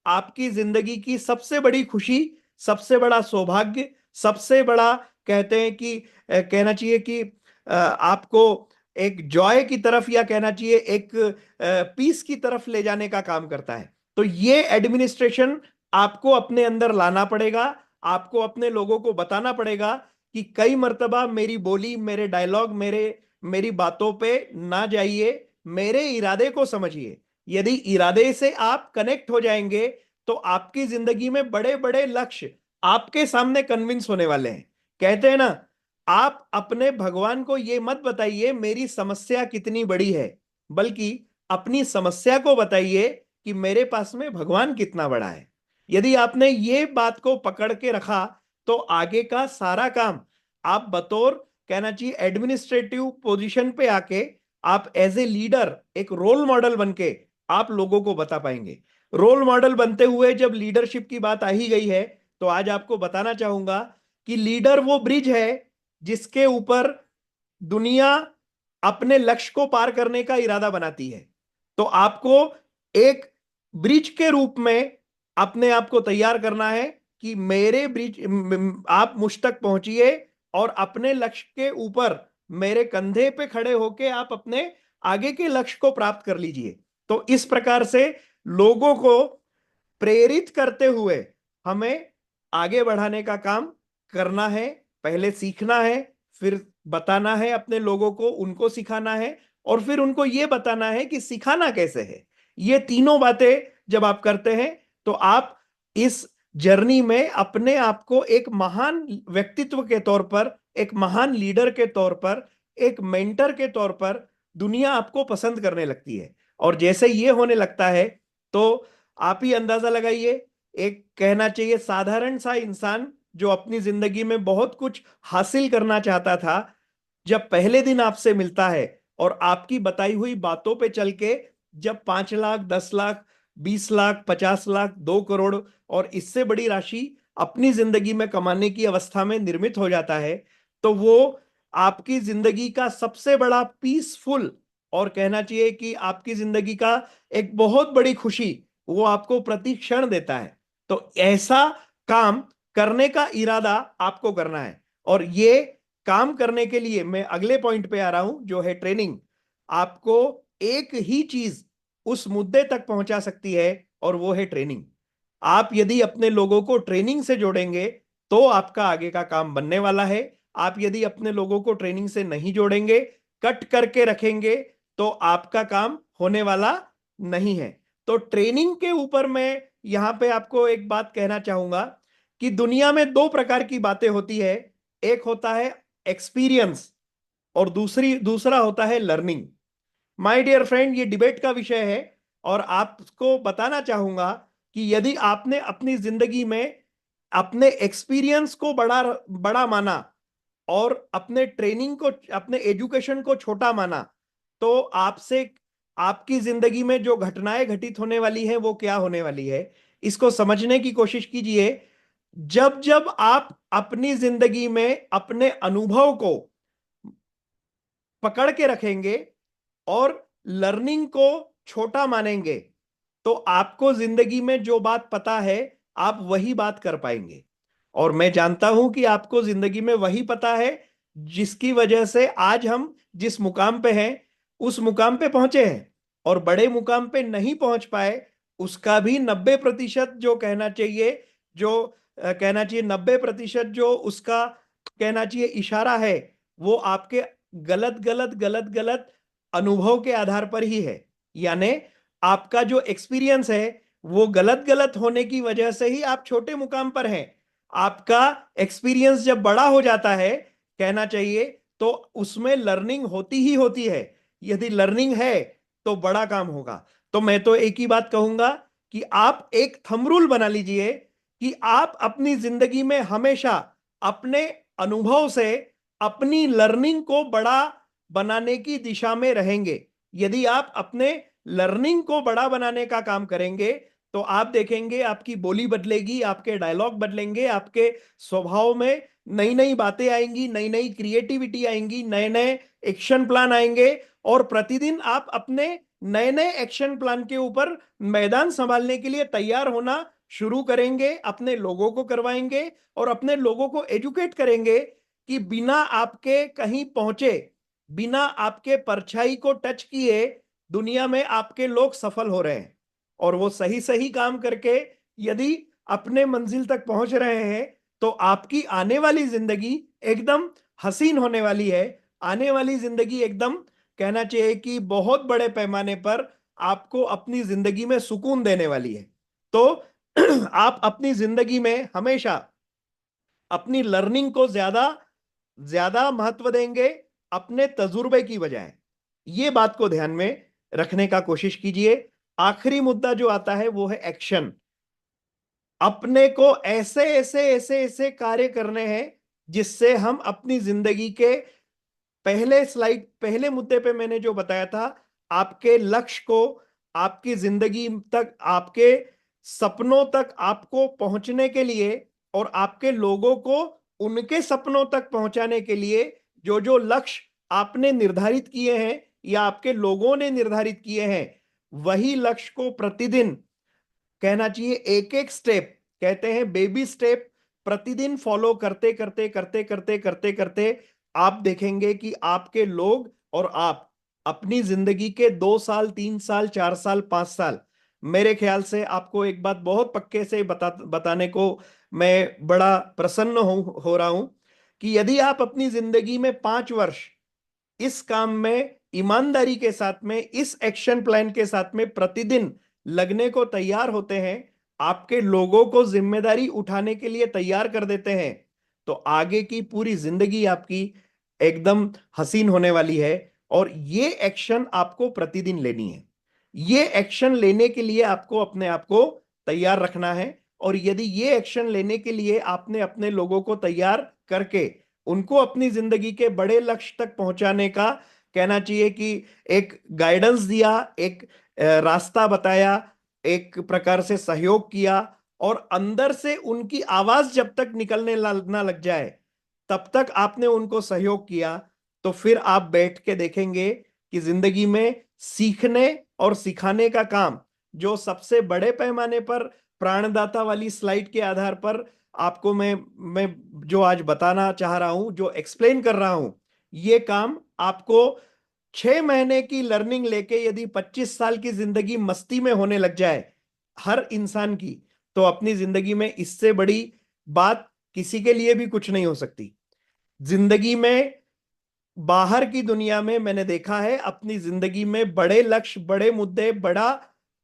आपकी जिंदगी की सबसे बड़ी खुशी, सबसे बड़ा सौभाग्य, सबसे बड़ा कहते हैं कि कहना चाहिए कि आपको एक जॉय की तरफ, या कहना चाहिए एक पीस की तरफ ले जाने का काम करता है। तो ये एडमिनिस्ट्रेशन आपको अपने अंदर लाना पड़ेगा, आपको अपने लोगों को बताना पड़ेगा कि कई मर्तबा मेरी बोली, मेरे डायलॉग, मेरी बातों पे ना जाइए, मेरे इरादे को समझिए। यदि इरादे से आप कनेक्ट हो जाएंगे तो आपकी जिंदगी में बड़े बड़े लक्ष्य आपके सामने कन्विंस होने वाले हैं। कहते हैं ना, आप अपने भगवान को ये मत बताइए मेरी समस्या कितनी बड़ी है, बल्कि अपनी समस्या को बताइए कि मेरे पास में भगवान कितना बड़ा है। यदि आपने ये बात को पकड़ के रखा तो आगे का सारा काम आप बतौर, कहना चाहिए, एडमिनिस्ट्रेटिव पोजीशन पे आके आप एज ए लीडर एक रोल मॉडल बन के आप लोगों को बता पाएंगे। रोल मॉडल बनते हुए जब लीडरशिप की बात आ ही गई है, तो आज आपको बताना चाहूंगा कि लीडर वो ब्रिज है जिसके ऊपर दुनिया अपने लक्ष्य को पार करने का इरादा बनाती है। तो आपको एक ब्रिज के रूप में अपने आप को तैयार करना है कि मेरे ब्रिज, आप मुझ तक पहुंचिए और अपने लक्ष्य के ऊपर मेरे कंधे पे खड़े होके आप अपने आगे के लक्ष्य को प्राप्त कर लीजिए। तो इस प्रकार से लोगों को प्रेरित करते हुए हमें आगे बढ़ाने का काम करना है। पहले सीखना है, फिर बताना है अपने लोगों को, उनको सिखाना है, और फिर उनको यह बताना है कि सिखाना कैसे है। ये तीनों बातें जब आप करते हैं तो आप इस जर्नी में अपने आप को एक महान व्यक्तित्व के तौर पर, एक महान लीडर के तौर पर, एक मेंटर के तौर पर दुनिया आपको पसंद करने लगती है। और जैसे ये होने लगता है तो आप ही अंदाजा लगाइए, एक, कहना चाहिए, साधारण सा इंसान जो अपनी जिंदगी में बहुत कुछ हासिल करना चाहता था, जब पहले दिन आपसे मिलता है और आपकी बताई हुई बातों पे चल के जब 5 लाख, 10 लाख, 20 लाख, 50 लाख, 2 करोड़ और इससे बड़ी राशि अपनी जिंदगी में कमाने की अवस्था में निर्मित हो जाता है, तो वो आपकी जिंदगी का सबसे बड़ा पीसफुल, और कहना चाहिए कि आपकी जिंदगी का एक बहुत बड़ी खुशी वो आपको प्रति क्षण देता है। तो ऐसा काम करने का इरादा आपको करना है। और ये काम करने के लिए मैं अगले पॉइंट पे आ रहा हूं, जो है ट्रेनिंग। आपको एक ही चीज उस मुद्दे तक पहुंचा सकती है, और वो है ट्रेनिंग। आप यदि अपने लोगों को ट्रेनिंग से जोड़ेंगे तो आपका आगे का काम बनने वाला है। आप यदि अपने लोगों को ट्रेनिंग से नहीं जोड़ेंगे, कट करके रखेंगे, तो आपका काम होने वाला नहीं है। तो ट्रेनिंग के ऊपर मैं यहां पे आपको एक बात कहना चाहूंगा कि दुनिया में दो प्रकार की बातें होती है। एक होता है एक्सपीरियंस, और दूसरा होता है लर्निंग। माय डियर फ्रेंड, ये डिबेट का विषय है, और आपको बताना चाहूंगा कि यदि आपने अपनी जिंदगी में अपने एक्सपीरियंस को बड़ा बड़ा माना और अपने ट्रेनिंग को, अपने एजुकेशन को छोटा माना, तो आपसे आपकी जिंदगी में जो घटनाएं घटित होने वाली है वो क्या होने वाली है, इसको समझने की कोशिश कीजिए। जब जब आप अपनी जिंदगी में अपने अनुभव को पकड़ के रखेंगे और लर्निंग को छोटा मानेंगे, तो आपको जिंदगी में जो बात पता है आप वही बात कर पाएंगे। और मैं जानता हूं कि आपको जिंदगी में वही पता है जिसकी वजह से आज हम जिस मुकाम पे हैं उस मुकाम पे पहुंचे हैं। और बड़े मुकाम पे नहीं पहुंच पाए उसका भी 90% जो कहना चाहिए, जो कहना चाहिए 90% जो उसका कहना चाहिए इशारा है, वो आपके गलत गलत गलत गलत अनुभव के आधार पर ही है। यानी आपका जो एक्सपीरियंस है वो गलत गलत होने की वजह से ही आप छोटे मुकाम पर हैं। आपका एक्सपीरियंस जब बड़ा हो जाता है, कहना चाहिए, तो उसमें लर्निंग होती ही होती है। यदि लर्निंग है तो बड़ा काम होगा। तो मैं तो एक ही बात कहूंगा कि आप एक थंब रूल बना लीजिए कि आप अपनी जिंदगी में हमेशा अपने अनुभव से अपनी लर्निंग को बड़ा बनाने की दिशा में रहेंगे। यदि आप अपने लर्निंग को बड़ा बनाने का काम करेंगे तो आप देखेंगे आपकी बोली बदलेगी, आपके डायलॉग बदलेंगे, आपके स्वभाव में नई नई बातें आएंगी, नई नई क्रिएटिविटी आएंगी, नए नए एक्शन प्लान आएंगे, और प्रतिदिन आप अपने नए नए एक्शन प्लान के ऊपर मैदान संभालने के लिए तैयार होना शुरू करेंगे, अपने लोगों को करवाएंगे और अपने लोगों को एजुकेट करेंगे कि बिना आपके कहीं पहुंचे, बिना आपके परछाई को टच किए दुनिया में आपके लोग सफल हो रहे हैं। और वो सही सही काम करके यदि अपने मंजिल तक पहुंच रहे हैं तो आपकी आने वाली जिंदगी एकदम हसीन होने वाली है। आने वाली जिंदगी एकदम, कहना चाहिए कि बहुत बड़े पैमाने पर आपको अपनी जिंदगी में सुकून देने वाली है। तो आप अपनी जिंदगी में हमेशा अपनी लर्निंग को ज्यादा ज्यादा महत्व देंगे अपने तजुर्बे की बजाय। ये बात को ध्यान में रखने का कोशिश कीजिए। आखिरी मुद्दा जो आता है वो है एक्शन। अपने को ऐसे ऐसे ऐसे ऐसे कार्य करने हैं जिससे हम अपनी जिंदगी के, पहले मुद्दे पे मैंने जो बताया था, आपके लक्ष्य को, आपकी जिंदगी तक, आपके सपनों तक आपको पहुंचने के लिए और आपके लोगों को उनके सपनों तक पहुंचाने के लिए जो जो लक्ष्य आपने निर्धारित किए हैं या आपके लोगों ने निर्धारित किए हैं, वही लक्ष्य को प्रतिदिन, कहना चाहिए एक एक स्टेप, कहते हैं बेबी स्टेप, प्रतिदिन फॉलो करते करते करते करते करते करते आप देखेंगे कि आपके लोग और आप अपनी जिंदगी के 2 साल, 3 साल, 4 साल, 5 साल, मेरे ख्याल से आपको एक बात बहुत पक्के से बताने को मैं बड़ा प्रसन्न हो रहा हूं कि यदि आप अपनी जिंदगी में 5 वर्ष इस काम में ईमानदारी के साथ में, इस एक्शन प्लान के साथ में प्रतिदिन लगने को तैयार होते हैं, आपके लोगों को जिम्मेदारी उठाने के लिए तैयार कर देते हैं, तो आगे की पूरी जिंदगी आपकी एकदम हसीन होने वाली है। और ये एक्शन आपको प्रतिदिन लेनी है। ये एक्शन लेने के लिए आपको अपने आप को तैयार रखना है। और यदि ये एक्शन लेने के लिए आपने अपने लोगों को तैयार करके उनको अपनी जिंदगी के बड़े लक्ष्य तक पहुंचाने का, कहना चाहिए कि एक गाइडेंस दिया, एक रास्ता बताया, एक प्रकार से सहयोग किया, और अंदर से उनकी आवाज जब तक निकलने ना लग जाए तब तक आपने उनको सहयोग किया, तो फिर आप बैठ के देखेंगे कि जिंदगी में सीखने और सिखाने का काम, जो सबसे बड़े पैमाने पर प्राणदाता वाली स्लाइड के आधार पर आपको मैं जो आज बताना चाह रहा हूं, जो एक्सप्लेन कर रहा हूं, ये काम आपको 6 महीने की लर्निंग लेके यदि 25 साल की जिंदगी मस्ती में होने लग जाए हर इंसान की, तो अपनी जिंदगी में इससे बड़ी बात किसी के लिए भी कुछ नहीं हो सकती। जिंदगी में, बाहर की दुनिया में मैंने देखा है, अपनी जिंदगी में बड़े लक्ष्य, बड़े मुद्दे, बड़ा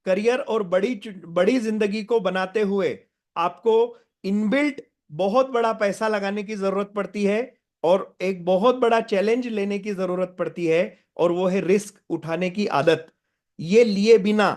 करियर और बड़ी बड़ी जिंदगी को बनाते हुए आपको इनबिल्ट बहुत बड़ा पैसा लगाने की जरूरत पड़ती है और एक बहुत बड़ा चैलेंज लेने की जरूरत पड़ती है, और वो है रिस्क उठाने की आदत। ये लिए बिना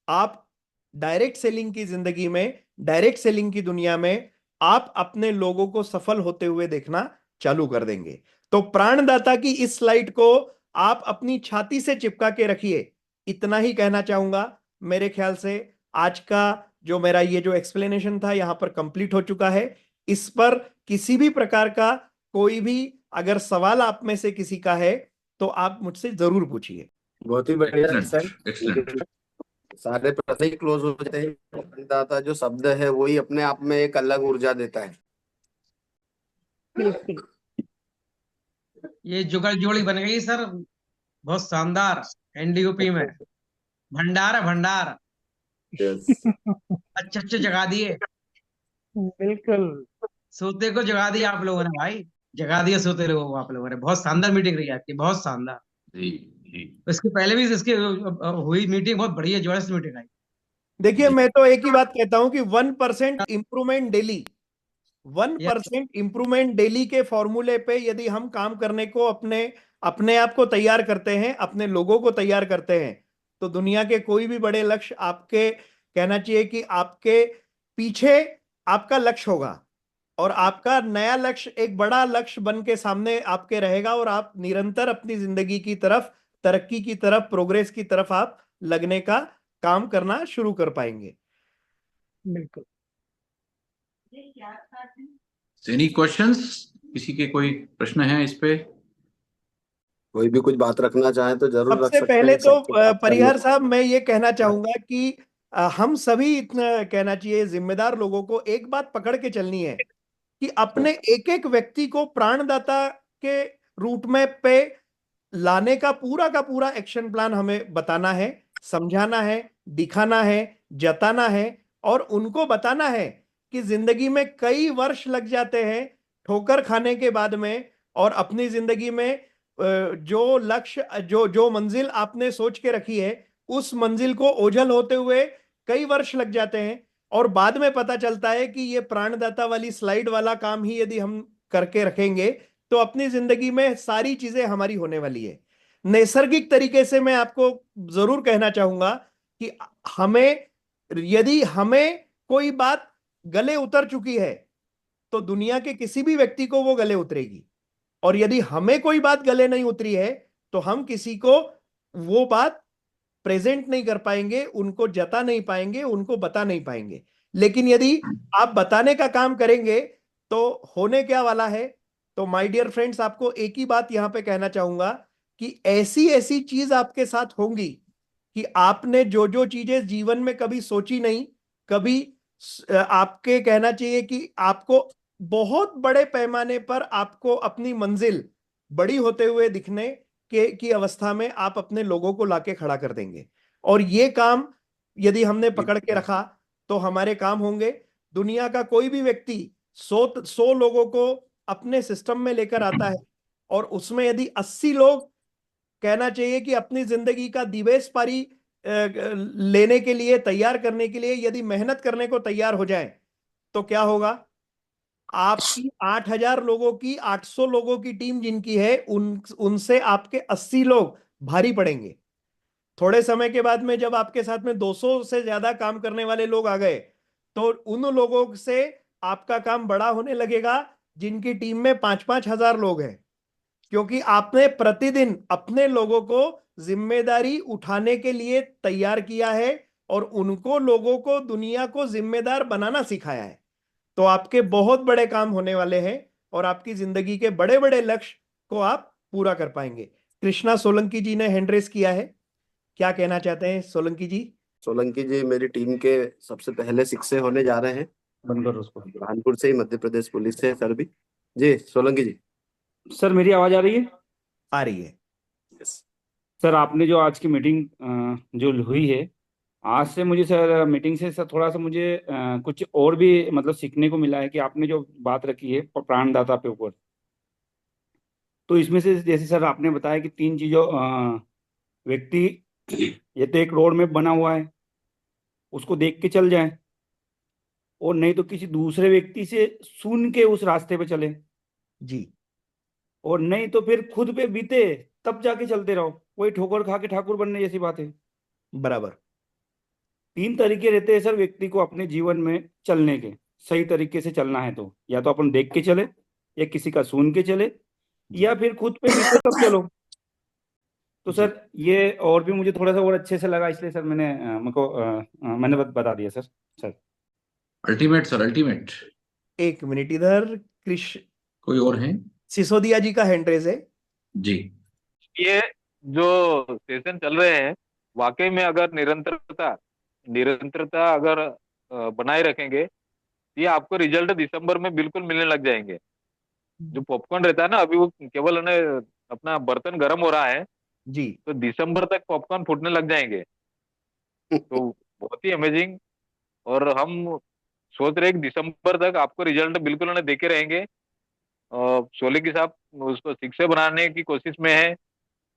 आप डायरेक्ट सेलिंग की जिंदगी में, डायरेक्ट सेलिंग की दुनिया में आप अपने लोगों को सफल होते हुए देखना चालू कर देंगे। तो प्राणदाता की इस स्लाइड को आप अपनी छाती से चिपका के रखिए, इतना ही कहना चाहूंगा। मेरे ख्याल से आज का जो मेरा ये जो एक्सप्लेनेशन था यहां पर कंप्लीट हो चुका है। इस पर किसी भी प्रकार का कोई भी अगर सवाल आप में से किसी का है तो आप मुझसे जरूर पूछिए। बहुत ही बढ़िया सर। Excellent excellent. सारे प्रश्न ही क्लोज हो जाते हैं। दाता जो शब्द है वही अपने आप में एक अलग ऊर्जा देता है। बिल्कुल। ये जुगल जोड़ी बन गई सर, बहुत शानदार। एनडीओपी में भंडार है, भंडार। यस। अच्छे अच्छे जगा दिए, बिल्कुल। सोते को जगा दिया आप लोगों ने भाई, जगा दिया सोते लोगों को आप लोगों ने। बहुत शानदार मीटिंग रही आपकी, बहुत शानदार। जी जी इसके पहले भी इसकी हुई मीटिंग बहुत बढ़िया, जबरदस्त मीटिंग आई। देखिए, जी। मैं तो एक ही बात कहता हूं कि 1% improvement daily, one yes. Percent improvement daily के फॉर्मूले पे यदि हम काम करने को अपने अपने आप को तैयार करते हैं, अपने लोगों को तैयार करते हैं, तो दुनिया के कोई भी बड़े लक्ष्य आपके, कहना चाहिए कि आपके पीछे आपका लक्ष्य होगा और आपका नया लक्ष्य एक बड़ा लक्ष्य बन के सामने आपके रहेगा, और आप निरंतर अपनी जिंदगी की तरफ, तरक्की की तरफ, प्रोग्रेस की तरफ आप लगने का काम करना शुरू कर पाएंगे। बिल्कुल। Any questions? किसी के कोई प्रश्न है इस पे? कोई भी कुछ बात रखना चाहे तो जरूर रख सबसे सकते पहले हैं। तो सबसे बात करने परिहार साहब, मैं ये कहना चाहूंगा कि हम सभी इतना, कहना चाहिए जिम्मेदार लोगों को एक बात पकड़ के चलनी है कि अपने एक एक व्यक्ति को प्राणदाता के रूट में पे लाने का पूरा एक्शन प्लान हमें बताना है, समझाना है, दिखाना है, जताना है, और उनको बताना है कि जिंदगी में कई वर्ष लग जाते हैं ठोकर खाने के बाद में, और अपनी जिंदगी में जो लक्ष्य, जो जो मंजिल आपने सोच के रखी है, उस मंजिल को ओझल होते हुए कई वर्ष लग जाते हैं, और बाद में पता चलता है कि ये प्राणदाता वाली स्लाइड वाला काम ही यदि हम करके रखेंगे तो अपनी जिंदगी में सारी चीजें हमारी होने वाली है। नैसर्गिक तरीके से मैं आपको जरूर कहना चाहूंगा कि हमें, यदि हमें कोई बात गले उतर चुकी है तो दुनिया के किसी भी व्यक्ति को वो गले उतरेगी, और यदि हमें कोई बात गले नहीं उतरी है तो हम किसी को वो बात प्रेजेंट नहीं कर पाएंगे, उनको जता नहीं पाएंगे, उनको बता नहीं पाएंगे। लेकिन यदि आप बताने का काम करेंगे तो होने क्या वाला है, तो माय डियर फ्रेंड्स, आपको एक ही बात यहां पे कहना चाहूंगा कि ऐसी ऐसी चीज आपके साथ होंगी कि आपने जो जो चीजें जीवन में कभी सोची नहीं, कभी आपके कहना चाहिए कि आपको बहुत बड़े पैमाने पर आपको अपनी मंजिल बड़ी होते हुए दिखने के की अवस्था में आप अपने लोगों को लाके खड़ा कर देंगे। और ये काम यदि हमने पकड़ के रखा तो हमारे काम होंगे। दुनिया का कोई भी व्यक्ति 100 लोगों को अपने सिस्टम में लेकर आता है, और उसमें यदि 80 लोग कहना चाहिए कि अपनी जिंदगी का दिवेश पारी लेने के लिए, तैयार करने के लिए यदि मेहनत करने को तैयार हो जाए तो क्या होगा? आपकी 8000 लोगों की, 800 लोगों की टीम जिनकी है, उनसे आपके 80 लोग भारी पड़ेंगे। थोड़े समय के बाद में जब आपके साथ में 200 से ज्यादा काम करने वाले लोग आ गए तो उन लोगों से आपका काम बड़ा होने लगेगा जिनकी टीम में 5-5 हजार लोग हैं, क्योंकि आपने प्रतिदिन अपने लोगों को जिम्मेदारी उठाने के लिए तैयार किया है और उनको, लोगों को, दुनिया को जिम्मेदार बनाना सिखाया है। तो आपके बहुत बड़े काम होने वाले हैं और आपकी जिंदगी के बड़े बड़े लक्ष्य को आप पूरा कर पाएंगे। कृष्णा सोलंकी जी ने हैंड रेस किया है, क्या कहना चाहते हैं सोलंकी जी? सोलंकी जी मेरी टीम के सबसे पहले शिक्षक होने जा रहे हैं, बनकर उसको। कानपुर से ही, मध्य प्रदेश पुलिस से सर भी। जी सोलंकी जी। सर मेरी आवाज आ रही है? आ रही है। सर आपने जो आज की मीटिंग जो हुई है, आज से मुझे सर मीटिंग से सर थोड़ा सा मुझे कुछ और भी मतलब सीखने को मिला है कि आपने जो बात रखी है प्राणदाता पे ऊपर, तो इसमें से जैसे सर आपने बताया कि 3 चीजों व्यक्ति, ये तो एक रोड मैप बना हुआ है, उसको देख के चल जाए, और नहीं तो किसी दूसरे व्यक्ति से सुन के उस रास्ते पे चले जी, और नहीं तो फिर खुद पे बीते तब जाके चलते रहो। वही ठोकर खा के ठाकुर बनने जैसी बात है। बराबर। 3 तरीके रहते हैं सर व्यक्ति को अपने जीवन में चलने के। सही तरीके से चलना है तो या तो अपन देख के चले, या किसी का सुन के चले, या फिर खुद पे बीते तब चलो। तो सर ये और भी मुझे थोड़ा सा और अच्छे से लगा, इसलिए सर मैंने बता दिया सर। Ultimate sir, ultimate. एक मिनट, इधर कृष्ण कोई और है? सिसोदिया जी का हैंड रेस है जी। ये जो सेशन चल रहे हैं, वाकई में अगर निरंतरता अगर बनाए रखेंगे, ये आपको रिजल्ट दिसंबर में बिल्कुल मिलने लग जाएंगे। जो पॉपकॉर्न रहता है ना, अभी वो केवल उन्हें अपना बर्तन गर्म हो रहा है, जी। तो दिसंबर तक पॉपकॉर्न फूटने लग जाएंगे। तो बहुत ही अमेजिंग। और हम सोच रहे हैं कि दिसंबर तक आपको रिजल्ट बिल्कुल उन्हें देके रहेंगे। शोले के साथ उसको 6 बनाने की कोशिश में है।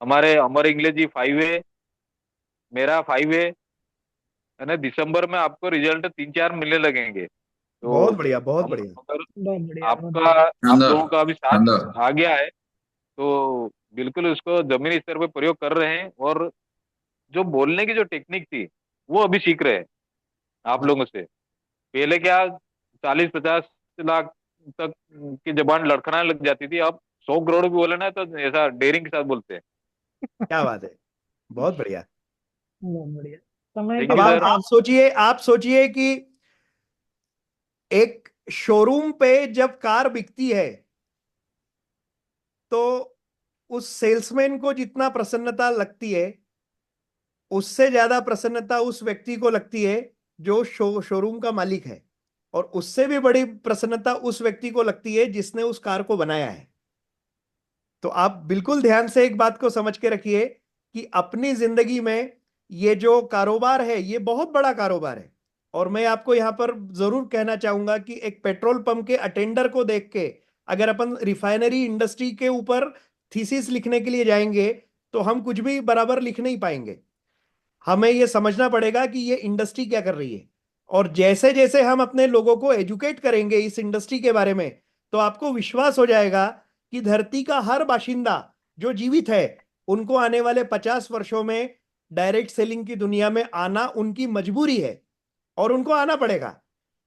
हमारे अमर इंग्लिश जी 5 है, मेरा 5 है ना। दिसंबर में आपको रिजल्ट 3-4 मिलने लगेंगे। तो बहुत बढ़िया, बहुत हम बढ़िया। अगर बहुत बढ़िया, बहुत आपका आप शानदार, लोगों का भी साथ शानदार। आ गया है तो बिल्कुल उसको जमीनी स्तर पे प्रयोग कर रहे हैं। और जो बोलने की जो टेक्निक थी वो अभी सीख रहे हैं आप लोगों से। पहले क्या 40-50 लाख तक की जबान लड़खड़ाने लग जाती थी, अब 100 करोड़ भी बोले ना तो ऐसा डेयरिंग के साथ बोलते हैं। क्या बात है, बहुत बढ़िया। बहुत बढ़िया। समय Thank के you, अब sir. आप सोचिए, आप सोचिए कि एक शोरूम पे जब कार बिकती है तो उस सेल्समैन को जितना प्रसन्नता लगती है, उससे ज्यादा प्रसन्नता उस व्यक्ति को लगती है जो शोरूम का मालिक है, और उससे भी बड़ी प्रसन्नता उस व्यक्ति को लगती है जिसने उस कार को बनाया है। तो आप बिल्कुल ध्यान से एक बात को समझ के रखिए कि अपनी जिंदगी में ये जो कारोबार है ये बहुत बड़ा कारोबार है। और मैं आपको यहां पर जरूर कहना चाहूंगा कि एक पेट्रोल पंप के अटेंडर को देख के अगर अपन रिफाइनरी इंडस्ट्री के ऊपर थीसिस लिखने के लिए जाएंगे तो हम कुछ भी बराबर लिख नहीं पाएंगे। हमें यह समझना पड़ेगा कि ये इंडस्ट्री क्या कर रही है, और जैसे जैसे हम अपने लोगों को एजुकेट करेंगे इस इंडस्ट्री के बारे में तो आपको विश्वास हो जाएगा कि धरती का हर बाशिंदा जो जीवित है उनको आने वाले 50 वर्षों में डायरेक्ट सेलिंग की दुनिया में आना उनकी मजबूरी है और उनको आना पड़ेगा।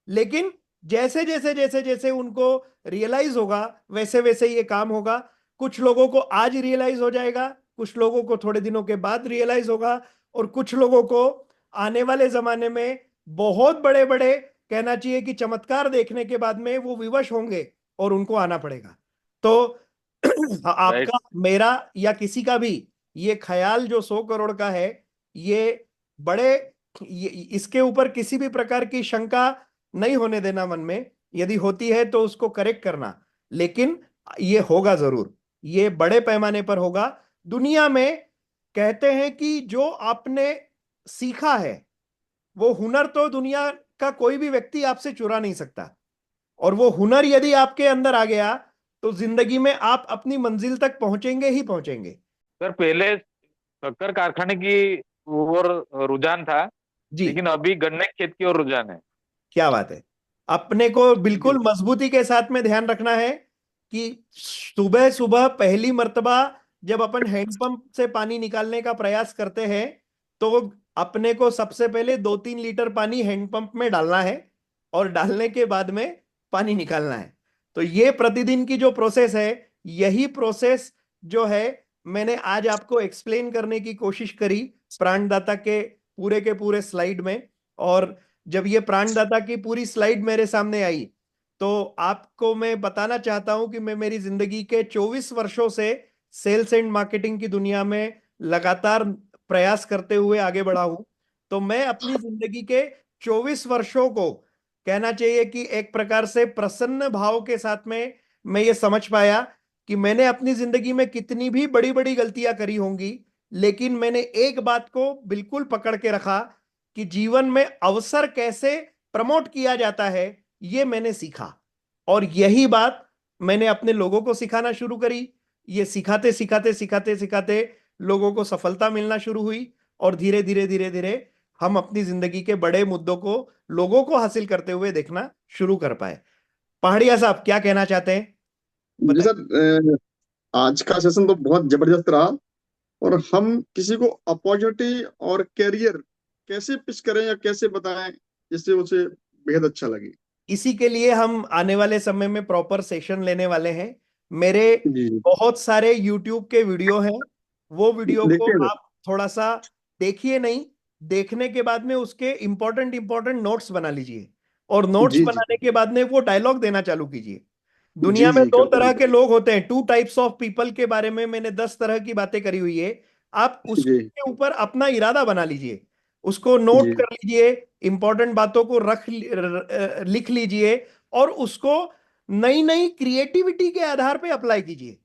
लेकिन जैसे जैसे जैसे जैसे उनको रियलाइज होगा वैसे वैसे ये काम होगा। कुछ लोगों को आज रियलाइज हो जाएगा, कुछ लोगों को थोड़े दिनों के बाद रियलाइज होगा, और कुछ लोगों को आने वाले जमाने में बहुत बड़े बड़े, कहना चाहिए कि चमत्कार देखने के बाद में वो विवश होंगे और उनको आना पड़ेगा। तो आपका, मेरा या किसी का भी ये ख्याल जो 100 करोड़ का है, ये बड़े, इसके ऊपर किसी भी प्रकार की शंका नहीं होने देना मन में। यदि होती है तो उसको करेक्ट करना, लेकिन ये होगा जरूर, ये बड़े पैमाने पर होगा। दुनिया में कहते हैं कि जो आपने सीखा है वो हुनर तो दुनिया का कोई भी व्यक्ति आपसे चुरा नहीं सकता, और वो हुनर यदि आपके अंदर आ गया तो जिंदगी में आप अपनी मंजिल तक पहुंचेंगे ही पहुंचेंगे। सर पहले शक्कर कारखाने की ओर रुझान था, जी, लेकिन अभी गन्ने के खेत की ओर रुझान है। क्या बात है। अपने को बिल्कुल मजबूती के साथ में ध्यान रखना है कि सुबह सुबह पहली मर्तबा जब अपन हैंडपंप से पानी निकालने का प्रयास करते हैं तो अपने को सबसे पहले 2-3 लीटर पानी हैंडपंप में डालना है और डालने के बाद में पानी निकालना है। तो ये प्रतिदिन की जो प्रोसेस है, यही प्रोसेस जो है मैंने आज आपको एक्सप्लेन करने की कोशिश करी प्राणदाता के पूरे स्लाइड में। और जब ये प्राणदाता की पूरी स्लाइड मेरे सामने आई तो आपको मैं बताना चाहता हूं कि मैं मेरी जिंदगी के 24 वर्षों से सेल्स एंड मार्केटिंग की दुनिया में लगातार प्रयास करते हुए आगे बढ़ा हूं। तो मैं अपनी जिंदगी के 24 वर्षों को, कहना चाहिए कि एक प्रकार से प्रसन्न भाव के साथ में मैं ये समझ पाया कि मैंने अपनी जिंदगी में कितनी भी बड़ी बड़ी गलतियां करी होंगी, लेकिन मैंने एक बात को बिल्कुल पकड़ के रखा कि जीवन में अवसर कैसे प्रमोट किया जाता है, ये मैंने सीखा। और यही बात मैंने अपने लोगों को सिखाना शुरू करी। ये सिखाते सिखाते सिखाते सिखाते लोगों को सफलता मिलना शुरू हुई, और धीरे धीरे धीरे धीरे हम अपनी जिंदगी के बड़े मुद्दों को लोगों को हासिल करते हुए देखना शुरू कर पाए। पहाड़िया साहब क्या कहना चाहते हैं? जी सर, आज का सेशन तो बहुत जबरदस्त रहा, और हम किसी को अपॉर्चुनिटी और कैरियर कैसे पिच करें या कैसे बताएं जिससे उसे बेहद अच्छा लगे, इसी के लिए हम आने वाले समय में प्रॉपर सेशन लेने वाले हैं। मेरे जी बहुत सारे YouTube के वीडियो हैं, वो वीडियो को देखिए आप थोड़ा सा देखिए, नहीं देखने के बाद में उसके इंपॉर्टेंट इंपॉर्टेंट नोट्स बना लीजिए, और नोट्स जी बनाने के बाद में वो डायलॉग देना चालू कीजिए। जी दुनिया में जी 2 करते तरह के हैं। लोग होते हैं, 2 टाइप्स ऑफ पीपल के बारे में मैंने 10 तरह की बातें करी हुई है। आप जी उसके ऊपर अपना इरादा बना लीजिए, उसको नोट जी कर लीजिए, इंपॉर्टेंट बातों को लिख लीजिए, और उसको नई नई क्रिएटिविटी के आधार पे अप्लाई कीजिए।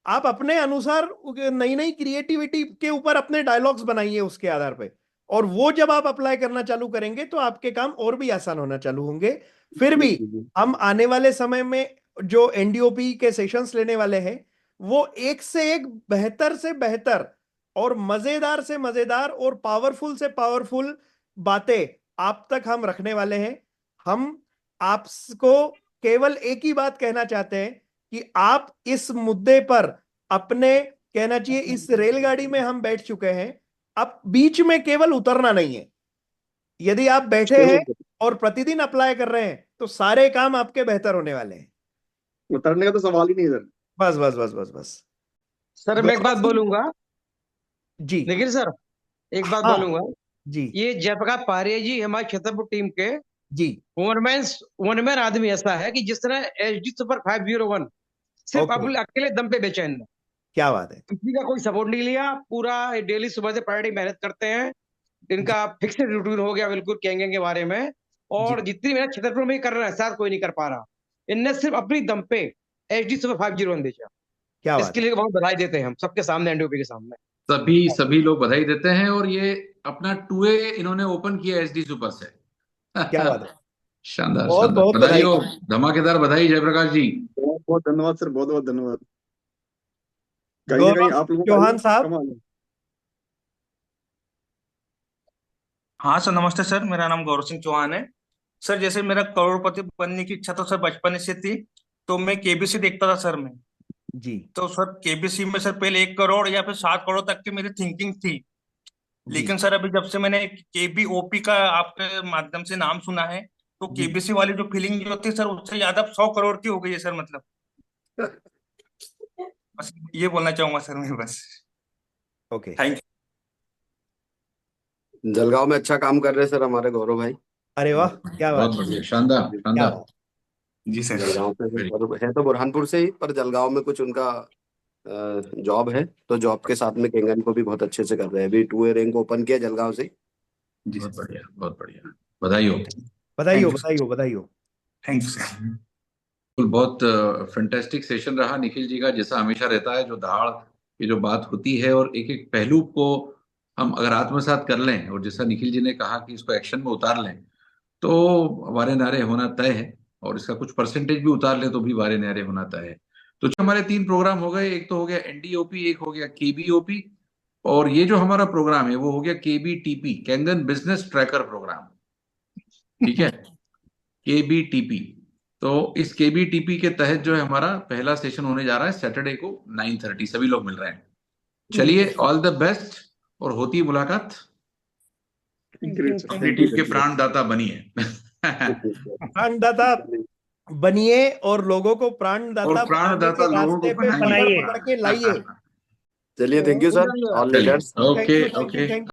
आप अपने अनुसार नई नई क्रिएटिविटी के ऊपर अपने डायलॉग्स बनाइए उसके आधार पे, और वो जब आप अप्लाई करना चालू करेंगे तो आपके काम और भी आसान होना चालू होंगे। फिर भी जी हम आने वाले समय में जो एनडीओपी के सेशंस लेने वाले हैं वो एक से एक बेहतर से बेहतर और मजेदार से मजेदार और पावरफुल से पावरफुल बातें आप तक हम रखने वाले हैं। हम आपको केवल एक ही बात कहना चाहते हैं कि आप इस मुद्दे पर अपने, कहना चाहिए इस रेलगाड़ी में हम बैठ चुके हैं, अब बीच में केवल उतरना नहीं है। यदि आप बैठे हैं जरूर, और प्रतिदिन अप्लाई कर रहे हैं तो सारे काम आपके बेहतर होने वाले हैं। उतरने का तो सवाल ही नहीं सर। बस बस बस बस बस। सर मैं एक बात बोलूंगा, जी निखिल सर, एक बात हाँ बोलूंगा। जी ये जयप्रकाश पारिया जी हमारे छतरपुर टीम के जी वन मैन आदमी ऐसा है कि जिस तरह एचडी सुपर 501 सिर्फ ओके, अपने अकेले दम पे बेचैन है, क्या बात है। किसी का कोई सपोर्ट नहीं लिया, पूरा डेली सुबह से फ्राइडे मेहनत करते हैं। जी इनका फिक्स्ड रूटीन हो गया बिल्कुल केंगे के बारे में, जी, और जितनी मेहनत छतरपुर में ही कर रहा है शायद कोई नहीं कर पा रहा। इनने सिर्फ अपनी दम पे एचडी सुपर 501 बेचा, क्या बात इसके है। लिए बहुत बधाई देते हैं हम सबके सामने, एनडीओपी के सामने। सभी सभी लोग बधाई देते हैं, और ये अपना 2A इन्होंने ओपन किया एसडी सुपर से। क्या बात है। शानदार बहुत शानदार, बहुत बधाई बधाई। हो, धमाकेदार बधाई जयप्रकाश जी। बहुत बहुत धन्यवाद सर, बहुत बहुत धन्यवाद। कहीं ना कहीं गौरव आप लोगों का चौहान ही साहब। कमाल है। हाँ सर, नमस्ते सर, मेरा नाम गौरव सिंह चौहान है। सर जैसे मेरा करोड़पति बनने की इच्छा तो सर बचपन से थी, तो मैं केबीसी देखता था सर। मैं जी तो सर केबीसी में सर पहले 1 करोड़ या फिर 7 करोड़ तक की मेरी थिंकिंग थी। जी लेकिन सर अभी जब से मैंने केबीओपी का आपके माध्यम से नाम सुना है, तो जी केबीसी वाली जो फीलिंग जो होती है सर, उससे ज्यादा 100 करोड़ की हो गई है सर। मतलब बस ये बोलना चाहूंगा सर मैं बस। ओके। थैंक जलगांव में अच्छा काम कर रहे हैं सर हमारे गौरव भाई। अरे वाह, क्या बात बहुत है, बढ़िया, शानदार क्या शानदार। बात। You ji sir. जलगांव से Very और है तो बुरहानपुर से ही, पर जलगांव में कुछ उनका जॉब है, तो जॉब के साथ में केंगन को भी बहुत अच्छे से कर रहे हैं। अभी 2A रैंक ओपन किया जलगांव से। जी बहुत सर। बढ़िया, बहुत बढ़िया, बधाई हो। बधाई हो, थैंक यू बधाई हो, बधाई हो। Thank you sir. बिल्कुल, बहुत फैंटेस्टिक सेशन रहा निखिल जी का, जैसा हमेशा रहता है। जो दहाड़ की जो बात होती है और एक एक पहलू को हम अगर आत्मसात कर लें, और जैसा निखिल जी ने कहा कि इसको एक्शन में उतार लें, तो वारे नारे होना तय है। और इसका कुछ परसेंटेज भी उतार लें तो भी वारे नारे होना तय है। तो जो हमारे 3 प्रोग्राम हो गए, एक तो हो गया एनडीओपी, एक हो गया केबीओपी, और ये जो हमारा प्रोग्राम है वो हो गया केबीटीपी, कैंगन बिजनेस ट्रैकर प्रोग्राम। ठीक है, केबीटीपी। तो इस केबीटीपी के तहत जो है हमारा पहला सेशन होने जा रहा है सैटरडे को 9:30, सभी लोग मिल रहे हैं। चलिए, ऑल द बेस्ट, और होती है मुलाकात। अपनी टीम के प्राणदाता बनिए। प्राणदाता बनिए और लोगों को प्राणदाता और बनाने प्राणदाता के लोगों को रास्ते पे पकड़ बनाइए। पकड़ के लाइए। चलिए, thank you sir, all the चलिए, best. Okay thank you, okay. Thank you.